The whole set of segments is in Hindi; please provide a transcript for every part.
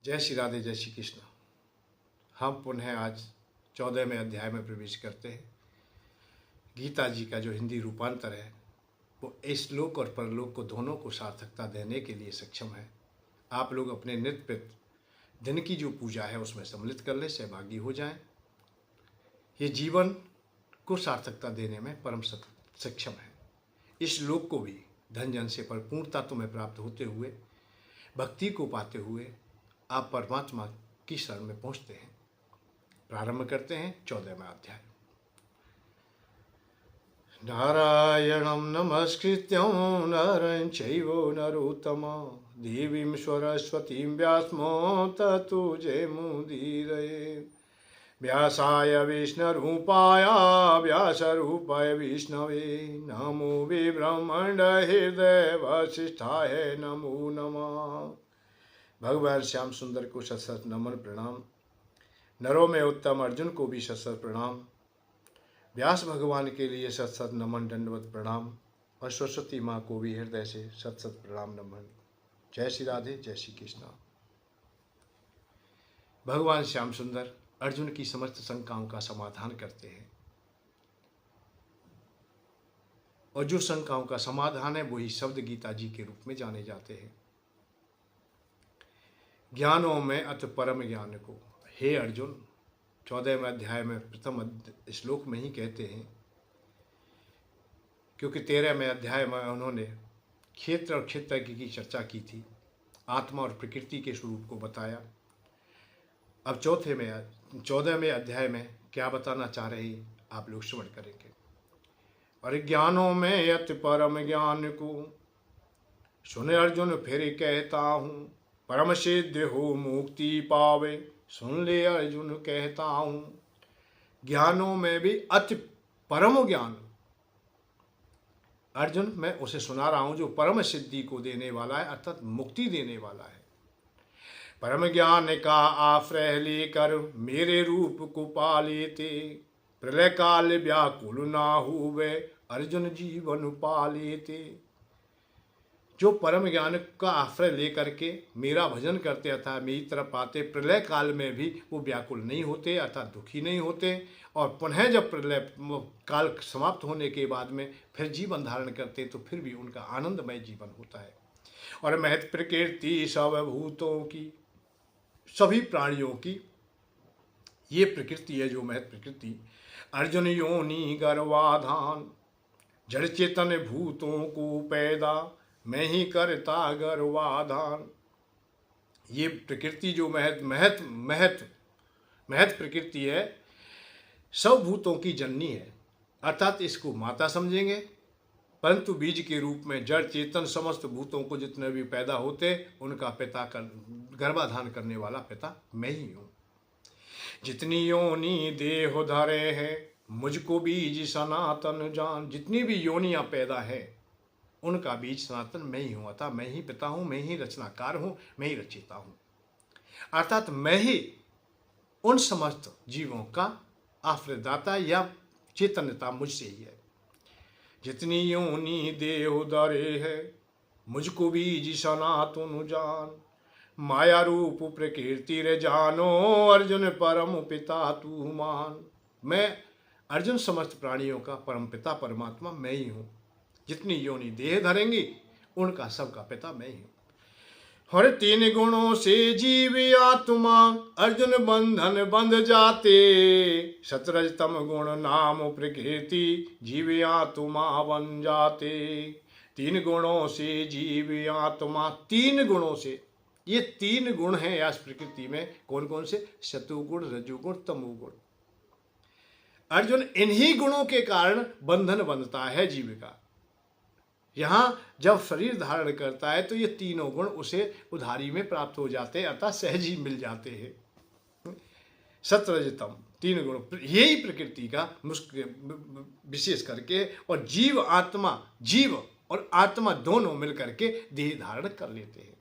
जय श्री राधे, जय श्री कृष्ण। हम पुनः आज 14वें अध्याय में प्रवेश करते हैं। गीता जी का जो हिंदी रूपांतर है वो इस लोक और परलोक को दोनों को सार्थकता देने के लिए सक्षम है। आप लोग अपने नित्य दिन की जो पूजा है उसमें सम्मिलित कर लें, सहभागी हो जाएं। ये जीवन को सार्थकता देने में परम सक्षम है। इस लोक को भी धन जन से परिपूर्णता तुम्हें प्राप्त होते हुए, भक्ति को पाते हुए आप परमात्मा की शरण में पहुंचते हैं। प्रारंभ करते हैं 14वां अध्याय। नारायणं नमस्कृत्यं नरं चैव नरोत्तमं देवीं सरस्वतीं व्यासं ततो जयमुदीरये। व्यासाय विष्णुरूपाय व्यासरूपाय विष्णवे नमो विब्रह्मण्ड हृदय वसिष्ठाय नमो नमः। भगवान श्याम सुंदर को सत नमन प्रणाम। नरों में उत्तम अर्जुन को भी सत प्रणाम। व्यास भगवान के लिए सत नमन दंडवत प्रणाम और सरस्वती माँ को भी हृदय से सत प्रणाम नमन। जय श्री राधे, जय श्री कृष्ण। भगवान श्याम सुंदर अर्जुन की समस्त शंकाओं का समाधान करते हैं और जो शंकाओं का समाधान है वही शब्द गीता जी के रूप में जाने जाते हैं। ज्ञानों में अति परम ज्ञान को हे अर्जुन 14वें अध्याय में प्रथम श्लोक में ही कहते हैं, क्योंकि 13वें अध्याय में उन्होंने क्षेत्र और क्षेत्र की चर्चा की थी, आत्मा और प्रकृति के स्वरूप को बताया। अब 14वें अध्याय में क्या बताना चाह रहे हैं आप लोग श्रवण करेंगे। और ज्ञानों में अति परम ज्ञान को सुन अर्जुन फिर कहता हूँ, परम सिद्ध हो मुक्ति पावे सुन ले अर्जुन कहता हूँ। ज्ञानों में भी अति परम ज्ञान अर्जुन मैं उसे सुना रहा हूँ जो परम सिद्धि को देने वाला है, अर्थात मुक्ति देने वाला है। परम ज्ञान का आश्रय लेकर मेरे रूप को पा लेते, प्रलय काल व्याकुल ना हुए अर्जुन जीवन पा लेते। जो परम ज्ञान का आश्रय लेकर के मेरा भजन करते अर्थात मेरी तरफ आते, प्रलय काल में भी वो व्याकुल नहीं होते अर्थात दुखी नहीं होते, और पुनः जब प्रलय काल समाप्त होने के बाद में फिर जीवन धारण करते तो फिर भी उनका आनंदमय जीवन होता है। और महत प्रकृति सब भूतों की, सभी प्राणियों की ये प्रकृति है जो महत प्रकृति, अर्जुन योनि गर्वाधान जड़ चेतन भूतों को पैदा मैं ही करता गर्वाधान। ये प्रकृति जो महत प्रकृति है सब भूतों की जननी है, अर्थात इसको माता समझेंगे, परंतु बीज के रूप में जड़ चेतन समस्त भूतों को जितने भी पैदा होते उनका पिता गर्भाधान करने वाला पिता मैं ही हूँ। जितनी योनि देह धरे है मुझको बीज सनातन जान। जितनी भी योनियां पैदा है उनका बीज सनातन मैं ही हूँ, अतः मैं ही पिता हूँ, मैं ही रचनाकार हूँ, मैं ही रचयिता हूँ, अर्थात मैं ही उन समस्त जीवों का आश्रयदाता या चेतनता मुझसे ही है। जितनी योनि देह धरे है मुझको बीज सनातन जान। माया रूप प्रकृति रे जानो अर्जुन परम पिता तू मान। मैं अर्जुन समस्त प्राणियों का परम पिता परमात्मा मैं ही हूँ। जितनी योनि देह धरेंगी उनका सबका पिता मैं ही हूँ। हर 3 गुणों से जीव आत्मा अर्जुन बंधन बंध जाते, सतरजतम गुण नाम प्रकृति जीव आत्मा बन जाते। 3 गुणों से जीव आत्मा, 3 गुणों से, ये 3 गुण हैं इस प्रकृति में। कौन कौन से? सतुगुण, रजुगुण, तमोगुण। अर्जुन इन्हीं गुणों के कारण बंधन बंधता है जीव का। यहाँ जब शरीर धारण करता है तो ये तीनों गुण उसे उधारी में प्राप्त हो जाते हैं, अतः सहज ही मिल जाते हैं। सतरजतम 3 गुण यही प्रकृति का विशेष करके, और जीव और आत्मा दोनों मिल करके देह धारण कर लेते हैं।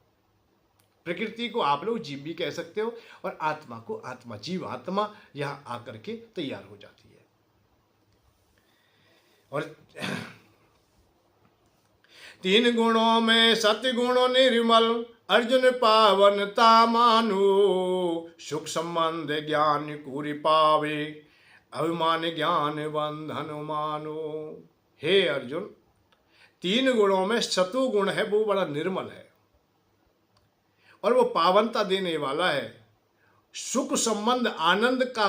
प्रकृति को आप लोग जीव भी कह सकते हो और आत्मा को आत्मा, जीव आत्मा यहाँ आकर के तैयार हो जाती है। और 3 गुणों में सतगुण निर्मल अर्जुन पावनता मानो, सुख संबंध ज्ञान कुरि पावे, अभिमान ज्ञान बंधन मानो। हे अर्जुन, 3 गुणों में सतो गुण है वो बड़ा निर्मल है और वो पावनता देने वाला है, सुख संबंध आनंद का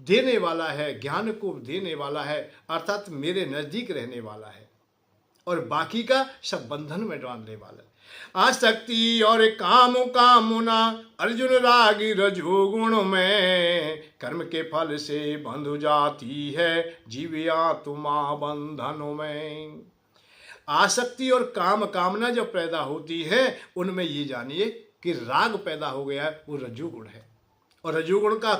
देने वाला है, ज्ञान को देने वाला है, अर्थात मेरे नजदीक रहने वाला है, और बाकी का सब बंधन में डालने वाला है। आसक्ति और काम कामना, अर्जुन रागी रजोगुण में, कर्म के फल से बंध जाती है जीविया तुमा बंधनों में। आसक्ति और काम कामना जब पैदा होती है उनमें ये जानिए कि राग पैदा हो गया है, वो रजोगुण है। और रजोगुण का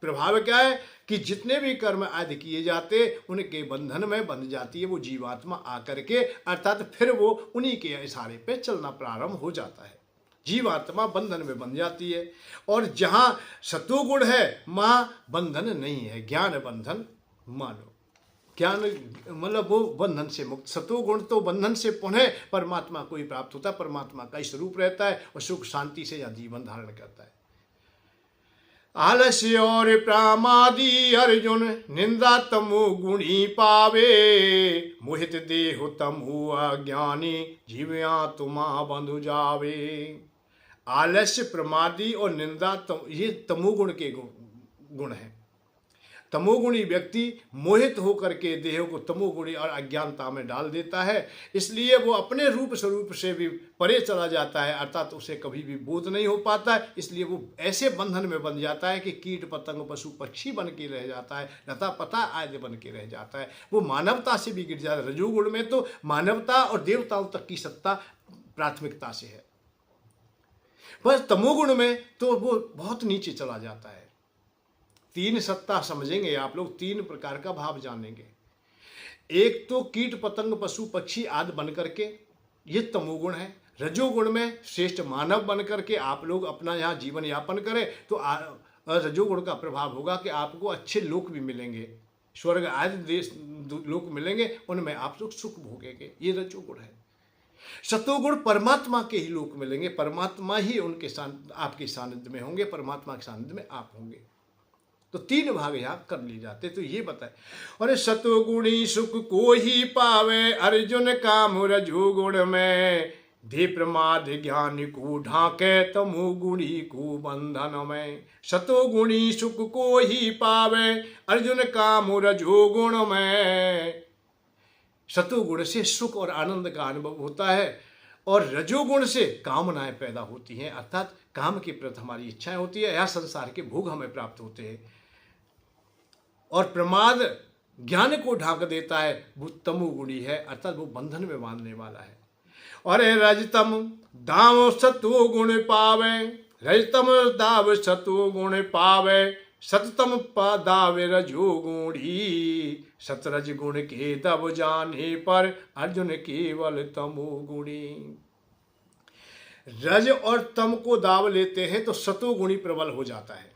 प्रभाव क्या है कि जितने भी कर्म आदि किए जाते उनके बंधन में बंध जाती है वो जीवात्मा आकर के, अर्थात फिर वो उन्हीं के इशारे पे चलना प्रारंभ हो जाता है, जीवात्मा बंधन में बंध जाती है। और जहाँ सतोगुण है वहाँ बंधन नहीं है, ज्ञान बंधन मानो, ज्ञान मतलब वो बंधन से मुक्त। सतोगुण तो बंधन से पुनः परमात्मा को ही प्राप्त होता है, परमात्मा का ही स्वरूप रहता है और सुख शांति से यह जीवन धारण करता है। आलस्य और प्रमादी अर्जुन, निंदा तमो गुणी पावे, मोहित देह तमो अज्ञानी, जीव्या तुमा बंधु जावे। आलस्य, प्रमादी और निंदा ये तमोगुण के गुण हैं। तमोगुणी व्यक्ति मोहित होकर के देह को तमोगुणी और अज्ञानता में डाल देता है, इसलिए वो अपने रूप स्वरूप से भी परे चला जाता है, अर्थात उसे कभी भी बोध नहीं हो पाता है। इसलिए वो ऐसे बंधन में बन जाता है कि कीट पतंग पशु पक्षी बन के रह जाता है, लता पता आदि बन के रह जाता है, वो मानवता से भी गिर जाता है। रजोगुण में तो मानवता और देवताओं तक की सत्ता प्राथमिकता से है, पर तमोगुण में तो वो बहुत नीचे चला जाता है। 3 सत्ता समझेंगे आप लोग, 3 प्रकार का भाव जानेंगे। एक तो कीट पतंग पशु पक्षी आदि बन करके, ये तमोगुण है। रजोगुण में श्रेष्ठ मानव बन करके आप लोग अपना यहाँ जीवन यापन करें तो रजोगुण का प्रभाव होगा कि आपको अच्छे लोक भी मिलेंगे, स्वर्ग आदि देश लोक मिलेंगे, उनमें आप लोग सुख भोगेंगे, ये रजोगुण है। सतोगुण परमात्मा के ही लोक मिलेंगे, परमात्मा ही उनके आपके सानिध्य में होंगे, परमात्मा के सानिध्य में आप होंगे। तो 3 भाग यहाँ कर लिए जाते। तो ये बताए, और सतोगुणी सुख को ही पावे, अर्जुन काम रजोगुण में, दे प्रमाद ज्ञान को ढाके, तमोगुणी को बंधन में। सतोगुणी सुख को ही पावे, अर्जुन काम रजोगुण में। सतोगुण से सुख और आनंद का अनुभव होता है और रजोगुण से कामनाएं पैदा होती हैं, अर्थात काम के प्रति हमारी इच्छाएं होती है, यह संसार के भोग हमें प्राप्त होते हैं। और प्रमाद ज्ञान को ढांक देता है, वो तमोगुणी है, अर्थात वो बंधन में बांधने वाला है। और रजतम दाव सतो गुण पावे, रजतम दाव सतो गुण पावे, सततम दावे रजोगुणी, सतरज गुण के दब जाने पर अर्जुन केवल तमोगुणी। रज और तम को दाव लेते हैं तो सतोगुणी प्रबल हो जाता है।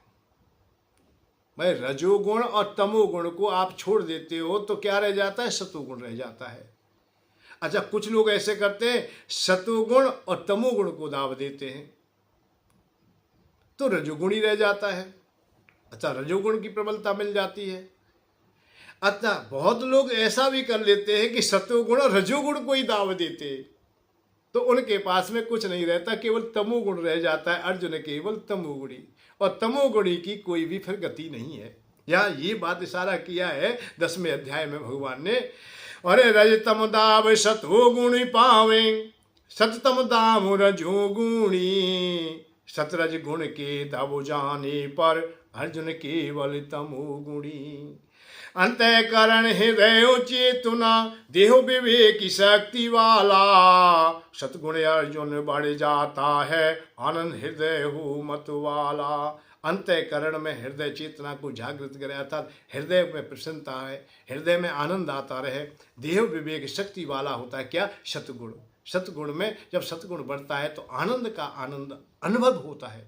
भाई रजोगुण और तमोगुण को आप छोड़ देते हो तो क्या रह जाता है? सतोगुण रह जाता है। अच्छा, कुछ लोग ऐसे करते हैं, सतोगुण और तमोगुण को दाव देते हैं तो रजोगुण ही रह जाता है। अच्छा, रजोगुण की प्रबलता मिल जाती है। अच्छा, बहुत लोग ऐसा भी कर लेते हैं कि सतोगुण और रजोगुण को ही दाव देते हैं तो उनके पास में कुछ नहीं रहता, केवल तमोगुण रह जाता है। अर्जुन केवल तमोगुणी, और तमोगुणी की कोई भी फिर गति नहीं है। यहाँ ये बात इशारा किया है 10वें अध्याय में भगवान ने, अरे रजतम दाव सतोगुणी पावे, सततम दाव रजोगुणी, सतरज गुण के दाव जाने पर अर्जुन केवल तमोगुणी। अंतःकरण हृदय चेतना, देहो विवेक की शक्ति वाला, सतगुण अर्जुन बढ़ जाता है, आनंद हृदय हो मत वाला। अंतःकरण में हृदय चेतना को जागृत करे, अर्थात हृदय में प्रसन्नता है, हृदय में आनंद आता रहे। देह विवेक शक्ति वाला होता है क्या? सतगुण। सतगुण में जब सतगुण बढ़ता है तो आनंद का आनंद अनुभव होता है।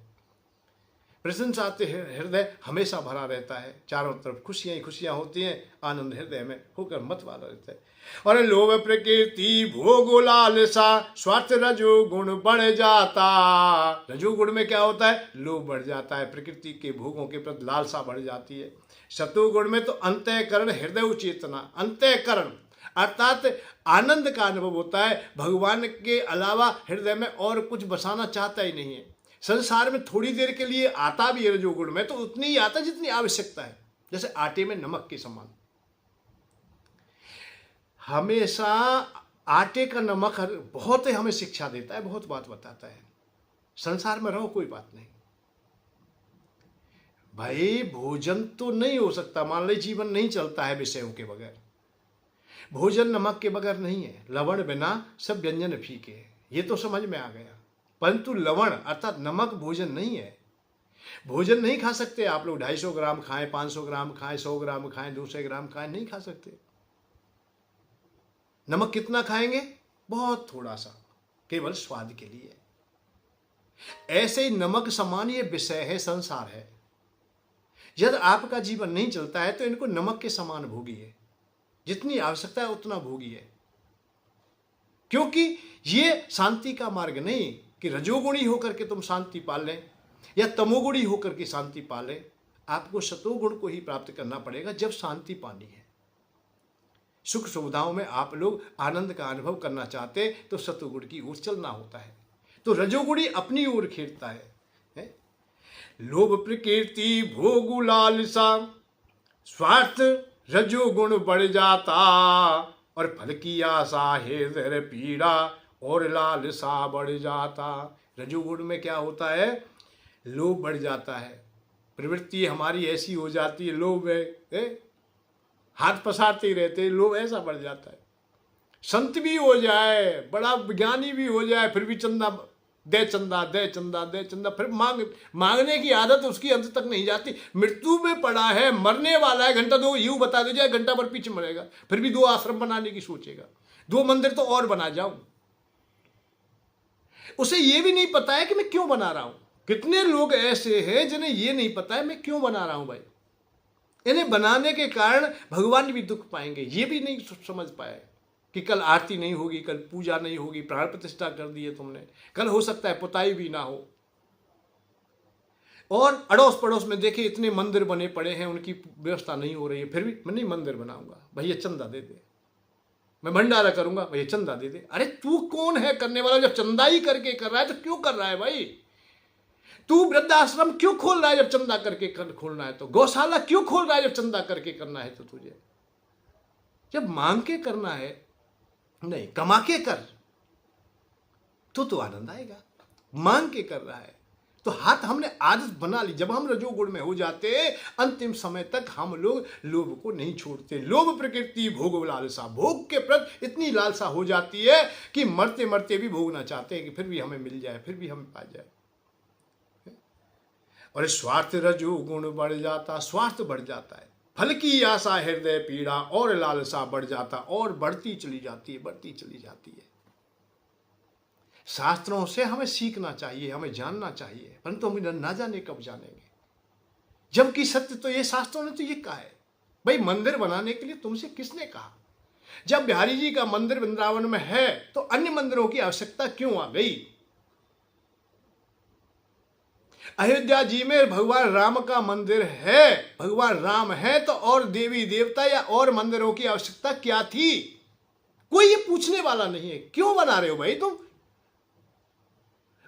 प्रशंसा से हृदय हमेशा भरा रहता है, चारों तरफ खुशियां ही खुशियां होती हैं, आनंद हृदय में होकर मत वाला रहता है। और लोभ प्रकृति भोग लालसा स्वार्थ रजोगुण बढ़ जाता। रजोगुण में क्या होता है? लोभ बढ़ जाता है, प्रकृति के भोगों के प्रति लालसा बढ़ जाती है। सतोगुण में तो अंतःकरण हृदय चेतना, अंतःकरण अर्थात आनंद का अनुभव होता है, भगवान के अलावा हृदय में और कुछ बसाना चाहता ही नहीं है। संसार में थोड़ी देर के लिए आता भी है रजोगुण में, तो उतनी ही आता जितनी आवश्यकता है, जैसे आटे में नमक के समान। हमेशा आटे का नमक बहुत ही हमें शिक्षा देता है, बहुत बात बताता है। संसार में रहो कोई बात नहीं भाई, भोजन तो नहीं हो सकता, मान लीजिए जीवन नहीं चलता है विषयों के बगैर। भोजन नमक के बगैर नहीं है, लवण बिना सब व्यंजन फीके है, ये तो समझ में आ गया। परंतु लवण अर्थात नमक भोजन नहीं है। भोजन नहीं खा सकते आप लोग, 250 ग्राम खाएं, 500 ग्राम खाएं, 100 ग्राम खाएं, 200 ग्राम खाएं, नहीं खा सकते। नमक कितना खाएंगे? बहुत थोड़ा सा, केवल स्वाद के लिए। ऐसे ही नमक समान ये विषय है, संसार है। यदि आपका जीवन नहीं चलता है तो इनको नमक के समान भोगिए, जितनी आवश्यकता है उतना भोगिए, क्योंकि ये शांति का मार्ग नहीं कि रजोगुणी होकर के तुम शांति पा लें या तमोगुणी होकर के शांति पा लें। आपको सतोगुण को ही प्राप्त करना पड़ेगा जब शांति पानी है। सुख सुविधाओं में आप लोग आनंद का अनुभव करना चाहते तो सतोगुण की ओर चलना होता है, तो रजोगुणी अपनी ओर खेलता है। लोभ प्रकृति भोग लालसा स्वार्थ रजोगुण बढ़ जाता, और फल की आशा हृदय पीड़ा और लालसा बढ़ जाता। रजोगुण में क्या होता है? लोभ बढ़ जाता है, प्रवृत्ति हमारी ऐसी हो जाती है, लोभ है, हाथ पसारते ही रहते हैं, लोभ ऐसा बढ़ जाता है। संत भी हो जाए, बड़ा विज्ञानी भी हो जाए, फिर भी चंदा दे, चंदा दे, चंदा दे, चंदा, फिर मांगने की आदत उसकी अंत तक नहीं जाती। मृत्यु में पड़ा है, मरने वाला है, घंटा दो यूं बता दे जाए, घंटा भर पीछे मरेगा, फिर भी 2 आश्रम बनाने की सोचेगा, 2 मंदिर तो और बना जाऊं। उसे ये भी नहीं पता है कि मैं क्यों बना रहा हूं। कितने लोग ऐसे हैं जिन्हें ये नहीं पता है मैं क्यों बना रहा हूं भाई। इन्हें बनाने के कारण भगवान भी दुख पाएंगे, ये भी नहीं समझ पाए कि कल आरती नहीं होगी, कल पूजा नहीं होगी, प्राण प्रतिष्ठा कर दी है तुमने, कल हो सकता है पुताई भी ना हो। और अड़ोस पड़ोस में देखिए इतने मंदिर बने पड़े हैं, उनकी व्यवस्था नहीं हो रही है, फिर भी मैं नहीं मंदिर बनाऊंगा, भैया चंदा दे दे, मैं भंडारा करूंगा, भैया चंदा दे दे। अरे तू कौन है करने वाला? जब चंदा ही करके कर रहा है तो क्यों कर रहा है भाई? तू वृद्धाश्रम क्यों खोल रहा है जब चंदा करके खोलना है? तो गौशाला क्यों खोल रहा है जब चंदा करके करना है? तो तुझे जब मांग के करना है, नहीं कमा के कर तो आनंद आएगा। मांग के कर रहा है तो हाथ हमने आदत बना ली। जब हम रजोगुण में हो जाते अंतिम समय तक हम लोग लोभ को नहीं छोड़ते। लोभ प्रकृति भोग लालसा, भोग के प्रति इतनी लालसा हो जाती है कि मरते मरते भी भोगना चाहते हैं कि फिर भी हमें मिल जाए, फिर भी हमें पा जाए। और स्वार्थ रजोगुण बढ़ जाता, स्वार्थ बढ़ जाता है, फल की आशा हृदय पीड़ा और लालसा बढ़ जाता, और बढ़ती चली जाती है, बढ़ती चली जाती है। शास्त्रों से हमें सीखना चाहिए, हमें जानना चाहिए, परंतु हम ना जाने कब जानेंगे, जबकि सत्य तो ये शास्त्रों ने तो ये कहा है। भाई मंदिर बनाने के लिए तुमसे किसने कहा? जब बिहारी जी का मंदिर वृंदावन में है तो अन्य मंदिरों की आवश्यकता क्यों आ गई? अयोध्या जी में भगवान राम का मंदिर है, भगवान राम है, तो और देवी देवता या और मंदिरों की आवश्यकता क्या थी? कोई ये पूछने वाला नहीं है। क्यों बना रहे हो भाई तुम?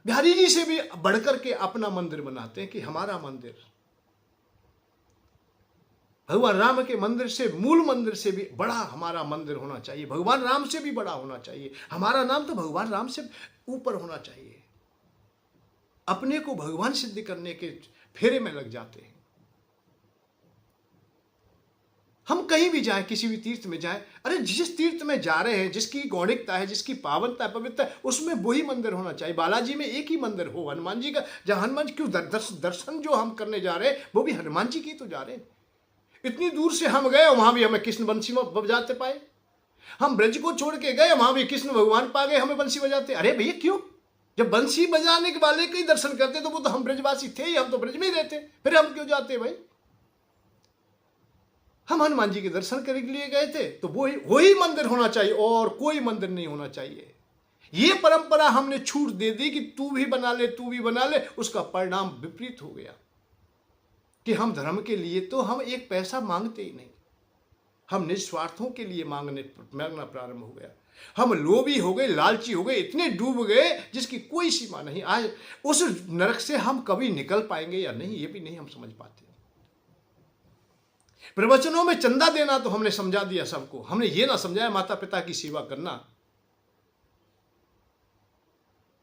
बिहारी जी से भी बढ़कर के अपना मंदिर बनाते हैं कि हमारा मंदिर, भगवान राम के मंदिर से, मूल मंदिर से भी बड़ा हमारा मंदिर होना चाहिए, भगवान राम से भी बड़ा होना चाहिए, हमारा नाम तो भगवान राम से ऊपर होना चाहिए। अपने को भगवान सिद्ध करने के फेरे में लग जाते हैं। हम कहीं भी जाएं, किसी भी तीर्थ में जाएं, अरे जिस तीर्थ में जा रहे हैं, जिसकी गौणिकता है, जिसकी पावनता है, पवित्रता है, उसमें वही मंदिर होना चाहिए। बालाजी में एक ही मंदिर हो, हनुमान जी का, जहां हनुमान जी क्यों दर्शन जो हम करने जा रहे हैं वो भी हनुमान जी की तो जा रहे हैं। इतनी दूर से हम गए, वहां भी हमें कृष्ण बंसी बजाते पाए। हम ब्रज को छोड़ के गए, वहां भी कृष्ण भगवान पा गए, हमें बंसी बजाते। अरे भैया क्यों? जब बंसी बजाने के वाले के ही दर्शन करते तो वो तो हम ब्रजवासी थे ही, हम तो ब्रज में ही रहते, फिर हम क्यों जाते भाई? हम हनुमान जी के दर्शन करने के लिए गए थे, तो वही मंदिर होना चाहिए और कोई मंदिर नहीं होना चाहिए। ये परंपरा हमने छूट दे दी कि तू भी बना ले, तू भी बना ले, उसका परिणाम विपरीत हो गया कि हम धर्म के लिए तो हम एक पैसा मांगते ही नहीं, हम निस्वार्थों के लिए मांगना प्रारंभ हो गया। हम लोभी हो गए, लालची हो गए, इतने डूब गए जिसकी कोई सीमा नहीं। आज उस नरक से हम कभी निकल पाएंगे या नहीं, ये भी नहीं हम समझ पाते। प्रवचनों में चंदा देना तो हमने समझा दिया सबको, हमने ये ना समझाया माता पिता की सेवा करना।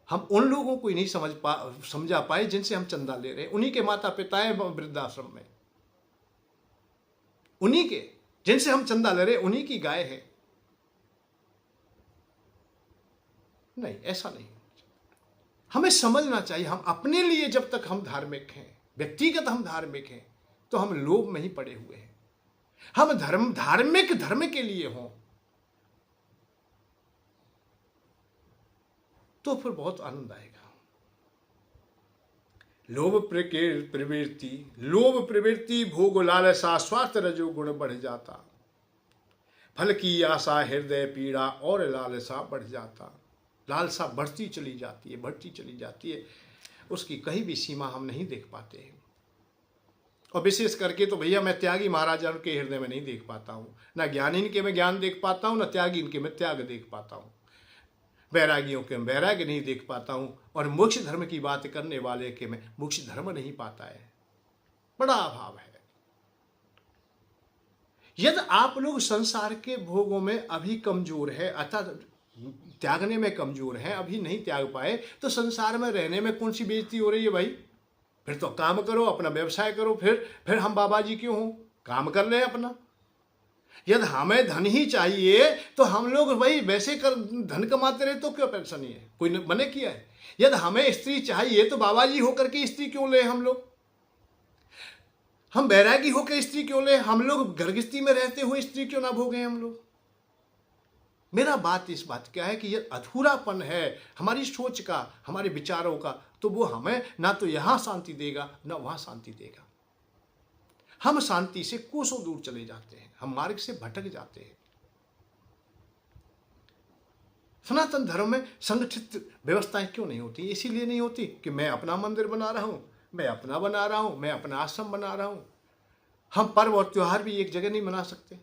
हम उन लोगों को ही नहीं समझा पाए जिनसे हम चंदा ले रहे हैं। उन्हीं के माता पिता हैं वृद्धाश्रम में, उन्हीं के जिनसे हम चंदा ले रहे हैं, उन्हीं की गाय है। नहीं, ऐसा नहीं। हमें समझना चाहिए हम अपने लिए जब तक हम धार्मिक हैं, व्यक्तिगत हम धार्मिक हैं, तो हम लोभ में ही पड़े हुए हैं। हम धार्मिक धर्म के लिए हों तो फिर बहुत आनंद आएगा। लोभ प्रवृत्ति भोग लालसा स्वार्थ रजो गुण बढ़ जाता, फल की आशा हृदय पीड़ा और लालसा बढ़ जाता। लालसा बढ़ती चली जाती है, उसकी कहीं भी सीमा हम नहीं देख पाते हैं। और विशेष करके तो भैया मैं त्यागी महाराजा के हृदय में नहीं देख पाता हूँ, ना ज्ञानी इनके में ज्ञान देख पाता हूँ, ना त्यागी इनके में त्याग देख पाता हूँ, वैरागियों के मैं वैराग्य नहीं देख पाता हूँ, और मोक्ष धर्म की बात करने वाले के में मोक्ष धर्म नहीं पाता है। बड़ा अभाव है। यदि आप लोग संसार के भोगों में अभी कमजोर है, अर्थात त्यागने में कमजोर है, अभी नहीं त्याग पाए, तो संसार में रहने में कौन सी बेइज्जती हो रही है भाई? फिर तो काम करो, अपना व्यवसाय करो, फिर हम बाबा जी क्यों हो? काम कर ले अपना। यदि हमें धन ही चाहिए तो हम लोग भाई वैसे कर धन कमाते रहे तो क्यों पेंशन नहीं है? कोई मने किया है? यदि हमें स्त्री चाहिए तो बाबा जी होकर के स्त्री क्यों ले? हम बैरागी होकर स्त्री क्यों ले? हम लोग घरगृहस्थी में रहते हुए स्त्री क्यों ना भोगें हम लोग? मेरा बात इस बात क्या है कि ये अधूरापन है हमारी सोच का, हमारे विचारों का, तो वो हमें ना तो यहां शांति देगा ना वहां शांति देगा। हम शांति से कोसों दूर चले जाते हैं, हम मार्ग से भटक जाते हैं। सनातन धर्म में संगठित व्यवस्थाएं क्यों नहीं होती? इसीलिए नहीं होती कि मैं अपना मंदिर बना रहा हूं, मैं अपना बना रहा हूं, मैं अपना आश्रम बना रहा हूं। हम पर्व और त्योहार भी एक जगह नहीं मना सकते।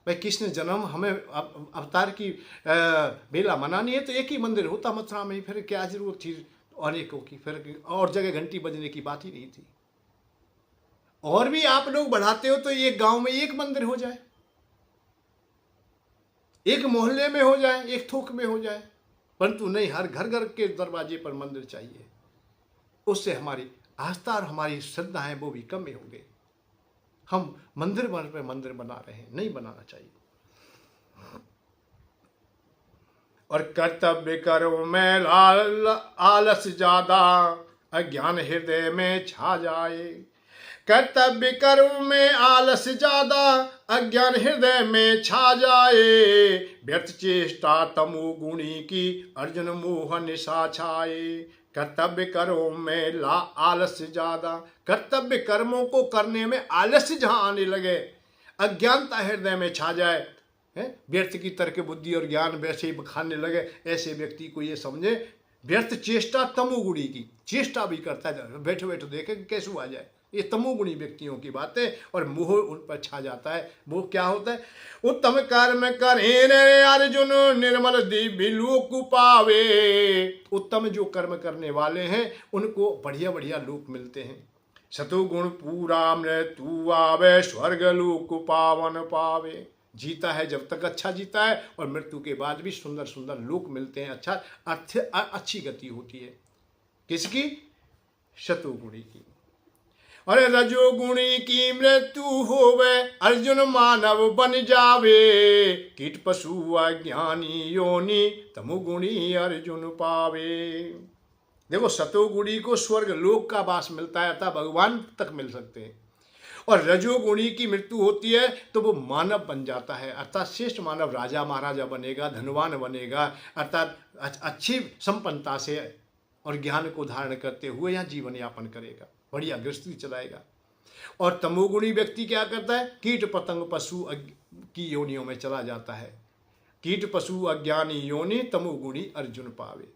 भाई कृष्ण जन्म हमें अवतार की बेला मनानी है तो एक ही मंदिर होता मथुरा में, फिर क्या जरूरत थी और एक की? फिर और जगह घंटी बजने की बात ही नहीं थी। और भी आप लोग बढ़ाते हो तो एक गांव में एक मंदिर हो जाए, एक मोहल्ले में हो जाए, एक थोक में हो जाए, परंतु नहीं, हर घर घर के दरवाजे पर मंदिर चाहिए। उससे हमारी आस्था और हमारी श्रद्धा है वो भी कम होंगे। हम मंदिर बना रहे हैं, नहीं बनाना चाहिए। और कर्तव्य करो में आलस ज्यादा, अज्ञान हृदय में छा जाए। कर्तव्य कर्म में आलस ज्यादा, अज्ञान हृदय में छा जाए। व्यर्थ चेष्टा तमोगुणी की, अर्जुन मोह निशा छाए। कर्तव्य कर्मों में आलस्य ज्यादा, कर्तव्य कर्मों को करने में आलस्य जहां आने लगे, अज्ञानता हृदय में छा जाए, व्यर्थ की तर्क बुद्धि और ज्ञान वैसे ही बखाने लगे, ऐसे व्यक्ति को ये समझे व्यर्थ चेष्टा तमोगुणी की। चेष्टा भी करता है, बैठे बैठे देखे कैसे आ जाए, ये तमोगुणी व्यक्तियों की बात है, और मोह उन पर छा जाता है। वो क्या होता है? उत्तम कर्म करें रे अर्जुन, निर्मल दिव्य लोक पावे। उत्तम जो कर्म करने वाले हैं उनको बढ़िया बढ़िया लोक मिलते हैं। सतुगुण पूरा मृत्यु आवे, स्वर्ग लोक पावन पावे। जीता है जब तक अच्छा जीता है, और मृत्यु के बाद भी सुंदर सुंदर लोक मिलते हैं, अच्छी गति होती है। किसकी? सतुगुणी की। अरे रजोगुणी की मृत्यु होवे, अर्जुन मानव बन जावे। कीट पशु अज्ञानी योनि, तमोगुणी अर्जुन पावे। देखो, सतोगुणी को स्वर्ग लोक का वास मिलता है, अतः भगवान तक मिल सकते हैं। और रजोगुणी की मृत्यु होती है तो वो मानव बन जाता है, अर्थात श्रेष्ठ मानव, राजा महाराजा बनेगा, धनवान बनेगा, अर्थात अच्छी संपन्नता से और ज्ञान को धारण करते हुए यहाँ जीवन यापन करेगा, बढ़िया गृहस्थी चलाएगा। और तमोगुणी व्यक्ति क्या करता है, कीट पतंग पशु की योनियों में चला जाता है। कीट पशु अज्ञानी योनि तमोगुणी अर्जुन पावे।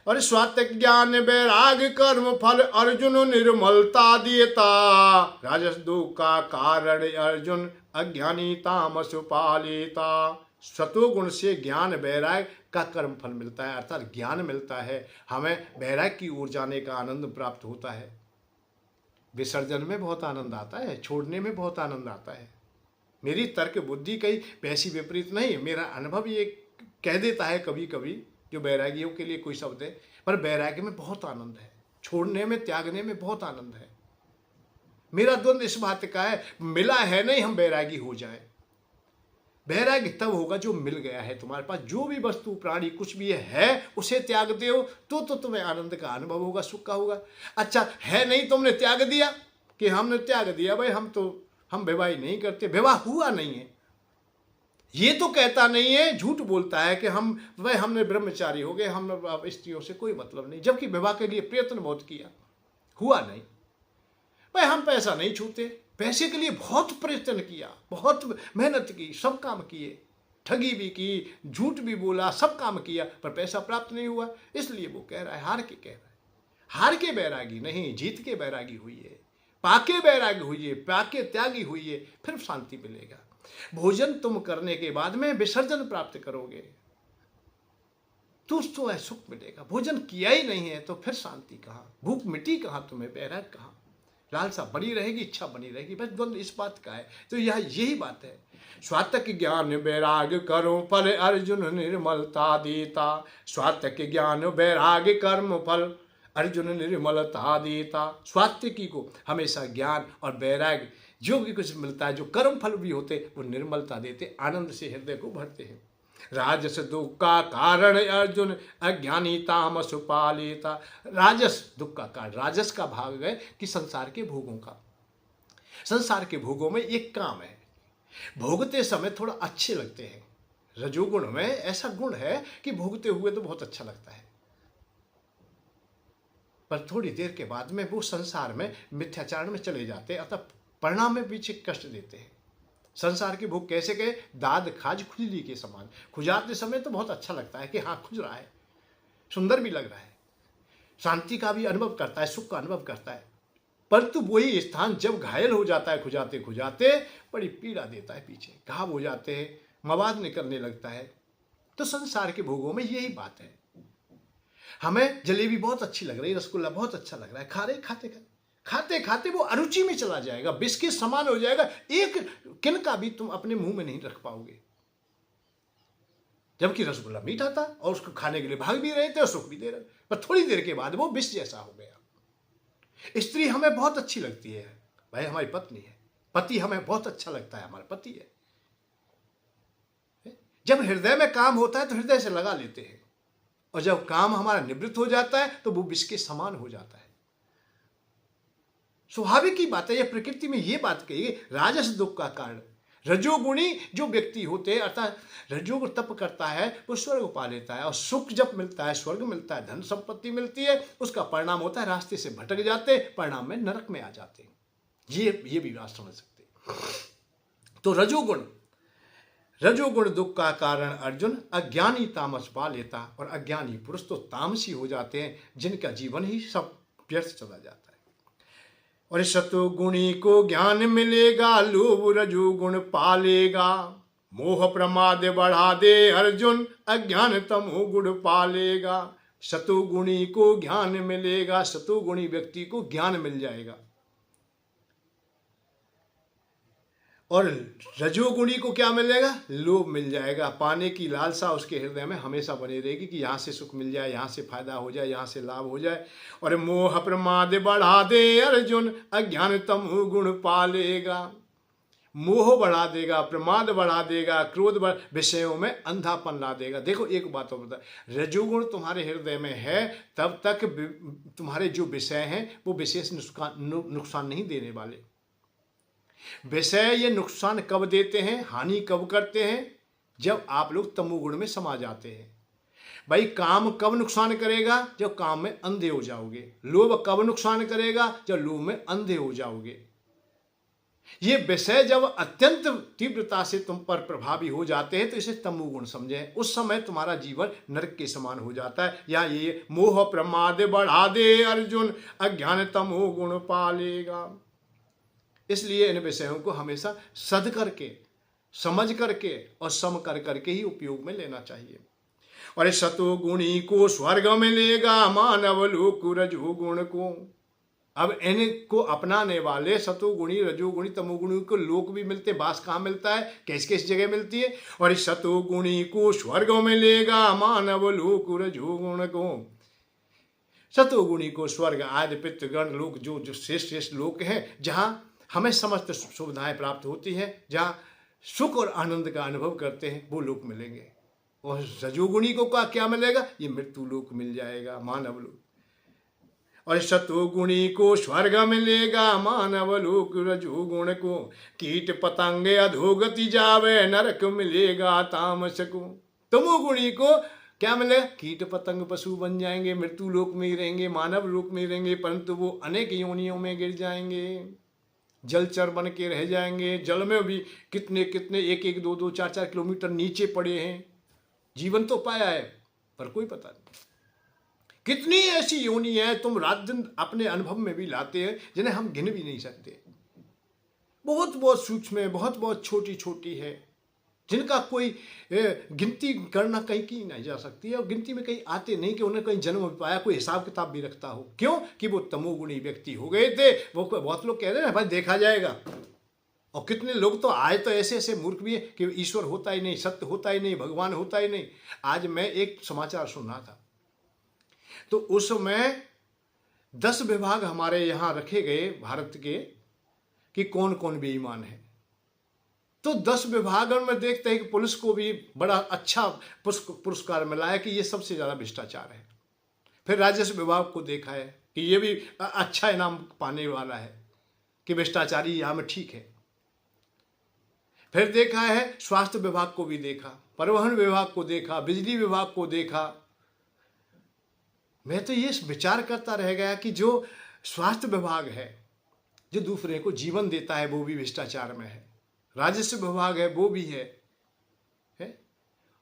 और स्वात्विक ज्ञान वैराग कर्म फल अर्जुन निर्मलता देता, राजस दुख का कारण अर्जुन अज्ञानी तामस पालेता। सतोगुण से ज्ञान वैराग का कर्म फल मिलता है, अर्थात ज्ञान मिलता है, हमें वैराग की ओर जाने का आनंद प्राप्त होता है। विसर्जन में बहुत आनंद आता है, छोड़ने में बहुत आनंद आता है। मेरी तर्क बुद्धि कहीं वैसी विपरीत नहीं, मेरा अनुभव ये कह देता है कभी कभी, जो वैरागियों के लिए कोई शब्द है, पर वैराग्य में बहुत आनंद है, छोड़ने में, त्यागने में बहुत आनंद है। मेरा द्वंद इस बात का है, मिला है नहीं हम वैरागी हो जाए। वैराग्य तब होगा जो मिल गया है तुम्हारे पास, जो भी वस्तु प्राणी कुछ भी है उसे त्यागते हो तो तुम्हें आनंद का अनुभव होगा, सुख का होगा। अच्छा है नहीं, तुमने त्याग दिया कि हमने त्याग दिया, भाई हम विवाह नहीं करते, विवाह हुआ नहीं है, ये तो कहता नहीं है, झूठ बोलता है कि हमने ब्रह्मचारी हो गए, हम स्त्रियों से कोई मतलब नहीं, जबकि विवाह के लिए प्रयत्न बहुत किया, हुआ नहीं। भाई हम पैसा नहीं छूते, पैसे के लिए बहुत प्रयत्न किया, बहुत मेहनत की, सब काम किए, ठगी भी की, झूठ भी बोला, सब काम किया, पर पैसा प्राप्त नहीं हुआ। इसलिए वो कह रहा है, हार के कह रहा है, हार के बैरागी नहीं, जीत के बैरागी हुई है, पाके बैरागी हुई है, पाके त्यागी हुई है, फिर शांति मिलेगा। भोजन तुम करने के बाद में विसर्जन प्राप्त करोगे तो है सुख मिलेगा। भोजन किया ही नहीं है तो फिर शांति कहाँ, भूख मिटी कहाँ, तुम्हें बैराग कहाँ, लालसा बनी रहेगी, इच्छा बनी रहेगी, बस द्वंद इस बात का है। तो यही बात है। स्वात्विक ज्ञान वैराग करो फल अर्जुन निर्मलता देता, स्वात्विक ज्ञान वैराग कर्म फल अर्जुन निर्मलता देता। स्वात्विकी को हमेशा ज्ञान और वैराग जो भी कुछ मिलता है, जो कर्म फल भी होते, वो निर्मलता देते, आनंद से हृदय को भरते हैं। राजस दुख का कारण अर्जुन अज्ञानी तामस पालेता। राजस दुख का कारण, राजस का भाग है कि संसार के भोगों का, संसार के भोगों में एक काम है, भोगते समय थोड़ा अच्छे लगते हैं। रजोगुण में ऐसा गुण है कि भोगते हुए तो बहुत अच्छा लगता है, पर थोड़ी देर के बाद में वो संसार में मिथ्याचारण में चले जाते हैं, अतः परिणाम में पीछे कष्ट देते हैं। संसार की भोग कैसे के, दाद खाज खुजली के समान, खुजाते समय तो बहुत अच्छा लगता है कि हाँ खुज रहा है, सुंदर भी लग रहा है, शांति का भी अनुभव करता है, सुख का अनुभव करता है, परंतु वही स्थान जब घायल हो जाता है, खुजाते खुजाते बड़ी पीड़ा देता है, पीछे घाव हो जाते हैं, मवाद निकलने लगता है। तो संसार के भोगों में यही बात है। हमें जलेबी बहुत अच्छी लग रही है, रसगुल्ला बहुत अच्छा लग रहा है, खा रहे खाते खाते वो अरुचि में चला जाएगा, विष के समान हो जाएगा, एक किनका भी तुम अपने मुंह में नहीं रख पाओगे। जबकि रसगुल्ला मीठा था और उसको खाने के लिए भाग भी रहे थे और सुख भी दे रहे, पर थोड़ी देर के बाद वो विष जैसा हो गया। स्त्री हमें बहुत अच्छी लगती है, भाई हमारी पत्नी है, पति हमें बहुत अच्छा लगता है, हमारा पति है। जब हृदय में काम होता है तो हृदय से लगा लेते हैं, और जब काम हमारा निवृत्त हो जाता है तो वो विष के समान हो जाता है। स्वाभाविक की बात है, यह प्रकृति में ये बात कही गई। राजस दुख का कारण, रजोगुणी जो व्यक्ति होते हैं, अर्थात रजोगुण तप करता है वो स्वर्ग पा लेता है, और सुख जब मिलता है, स्वर्ग मिलता है, धन संपत्ति मिलती है, उसका परिणाम होता है रास्ते से भटक जाते, परिणाम में नरक में आ जाते। ये भी बात समझ सकते। तो रजोगुण दुख का कारण अर्जुन अज्ञानी तामस पा लेता, और अज्ञानी पुरुष तो तामसी हो जाते हैं, जिनका जीवन ही सब व्यर्थ चला जाता है। और सतुगुणी को ज्ञान मिलेगा, लोभ रजोगुण पालेगा, मोह प्रमाद बढ़ा दे अर्जुन अज्ञान तमो गुण पालेगा। सतुगुणी को ज्ञान मिलेगा, सतुगुणी व्यक्ति को ज्ञान मिल जाएगा, और रजोगुणी को क्या मिलेगा, लोभ मिल जाएगा, पाने की लालसा उसके हृदय में हमेशा बनी रहेगी कि यहाँ से सुख मिल जाए, यहाँ से फायदा हो जाए, यहाँ से लाभ हो जाए। और मोह प्रमाद बढ़ा दे अर्जुन अज्ञान तमो गुण पालेगा। मोह बढ़ा देगा, प्रमाद बढ़ा देगा, क्रोध विषयों में अंधापन ला देगा। देखो एक बात और बता, रजोगुण तुम्हारे हृदय में है तब तक तुम्हारे जो विषय हैं वो विशेष नुकसान नहीं देने वाले। विषय ये नुकसान कब देते हैं, हानि कब करते हैं? जब आप लोग तमोगुण में समा जाते हैं। भाई काम कब नुकसान करेगा? जब काम में अंधे हो जाओगे। लोभ कब नुकसान करेगा? जब लोभ में अंधे हो जाओगे। ये विषय जब अत्यंत तीव्रता से तुम पर प्रभावी हो जाते हैं तो इसे तमोगुण समझें। उस समय तुम्हारा जीवन नरक के समान हो जाता है। या ये मोह प्रमाद बढ़ा दे अर्जुन, अज्ञान तमोगुण पालेगा। इसलिए इन विषयों को हमेशा सद करके, समझ करके और सम कर करके ही उपयोग में लेना चाहिए। और इस सतोगुणी को स्वर्ग में लेगा मानव लोक रजोगुण को। अब इनको अपनाने वाले सतोगुणी, रजोगुणी, तमोगुणी को लोक भी मिलते, बास कहाँ मिलता है, कैस कैस जगह मिलती है। और इस सतोगुणी को स्वर्ग में लेगा मानव लोक रजोगुण को। सतोगुणी को स्वर्ग आदि पितृगण लोक, जो श्रेष्ठ श्रेष्ठ लोक हैं, जहाँ हमें समस्त सुविधाएं प्राप्त होती हैं, जहाँ सुख और आनंद का अनुभव करते हैं, वो लोक मिलेंगे। और रजोगुणी को क्या मिलेगा? ये मृत्यु लोक मिल जाएगा, मानव लोक। और सतोगुणी को स्वर्ग मिलेगा मानव लोक रजोगुण को। कीट पतंगे अधोगति जावे नरक मिलेगा तामस को। तमोगुणी को क्या मिलेगा? कीट पतंग पशु बन जाएंगे, मृत्यु लोक में ही रहेंगे, मानव लोक में ही रहेंगे, परंतु वो अनेक योनियों में गिर जाएंगे, जलचर बन के रह जाएंगे। जल में भी कितने कितने 1-1, 2-2, 4-4 किलोमीटर नीचे पड़े हैं। जीवन तो पाया है पर कोई पता नहीं। कितनी ऐसी योनि है तुम रात दिन अपने अनुभव में भी लाते हैं, जिन्हें हम गिन भी नहीं सकते। बहुत बहुत सूक्ष्म है, बहुत बहुत छोटी छोटी है, जिनका कोई गिनती करना कहीं की नहीं जा सकती है। और गिनती में कहीं आते नहीं कि उन्हें कहीं जन्म पाया, कोई हिसाब किताब भी रखता हो। क्यों? कि वो तमोगुणी व्यक्ति हो गए थे। वो बहुत लोग कह रहे हैं भाई देखा जाएगा, और कितने लोग तो आए तो ऐसे ऐसे मूर्ख भी है कि ईश्वर होता ही नहीं, सत्य होता ही नहीं, भगवान होता ही नहीं। आज मैं एक समाचार सुन रहा था, तो उसमें 10 विभाग हमारे यहाँ रखे गए भारत के कि कौन कौन बेईमान है। तो 10 विभागों में देखते हैं कि पुलिस को भी बड़ा अच्छा पुरस्कार मिला है कि ये सबसे ज़्यादा भ्रष्टाचार है। फिर राजस्व विभाग को देखा है कि ये भी अच्छा इनाम पाने वाला है कि भ्रष्टाचारी यहाँ में ठीक है। फिर देखा है स्वास्थ्य विभाग को भी देखा, परिवहन विभाग को देखा, बिजली विभाग को देखा। मैं तो ये विचार करता रह गया कि जो स्वास्थ्य विभाग है, जो दूसरे को जीवन देता है, वो भी भ्रष्टाचार में है। राजस्व विभाग है, वो भी है।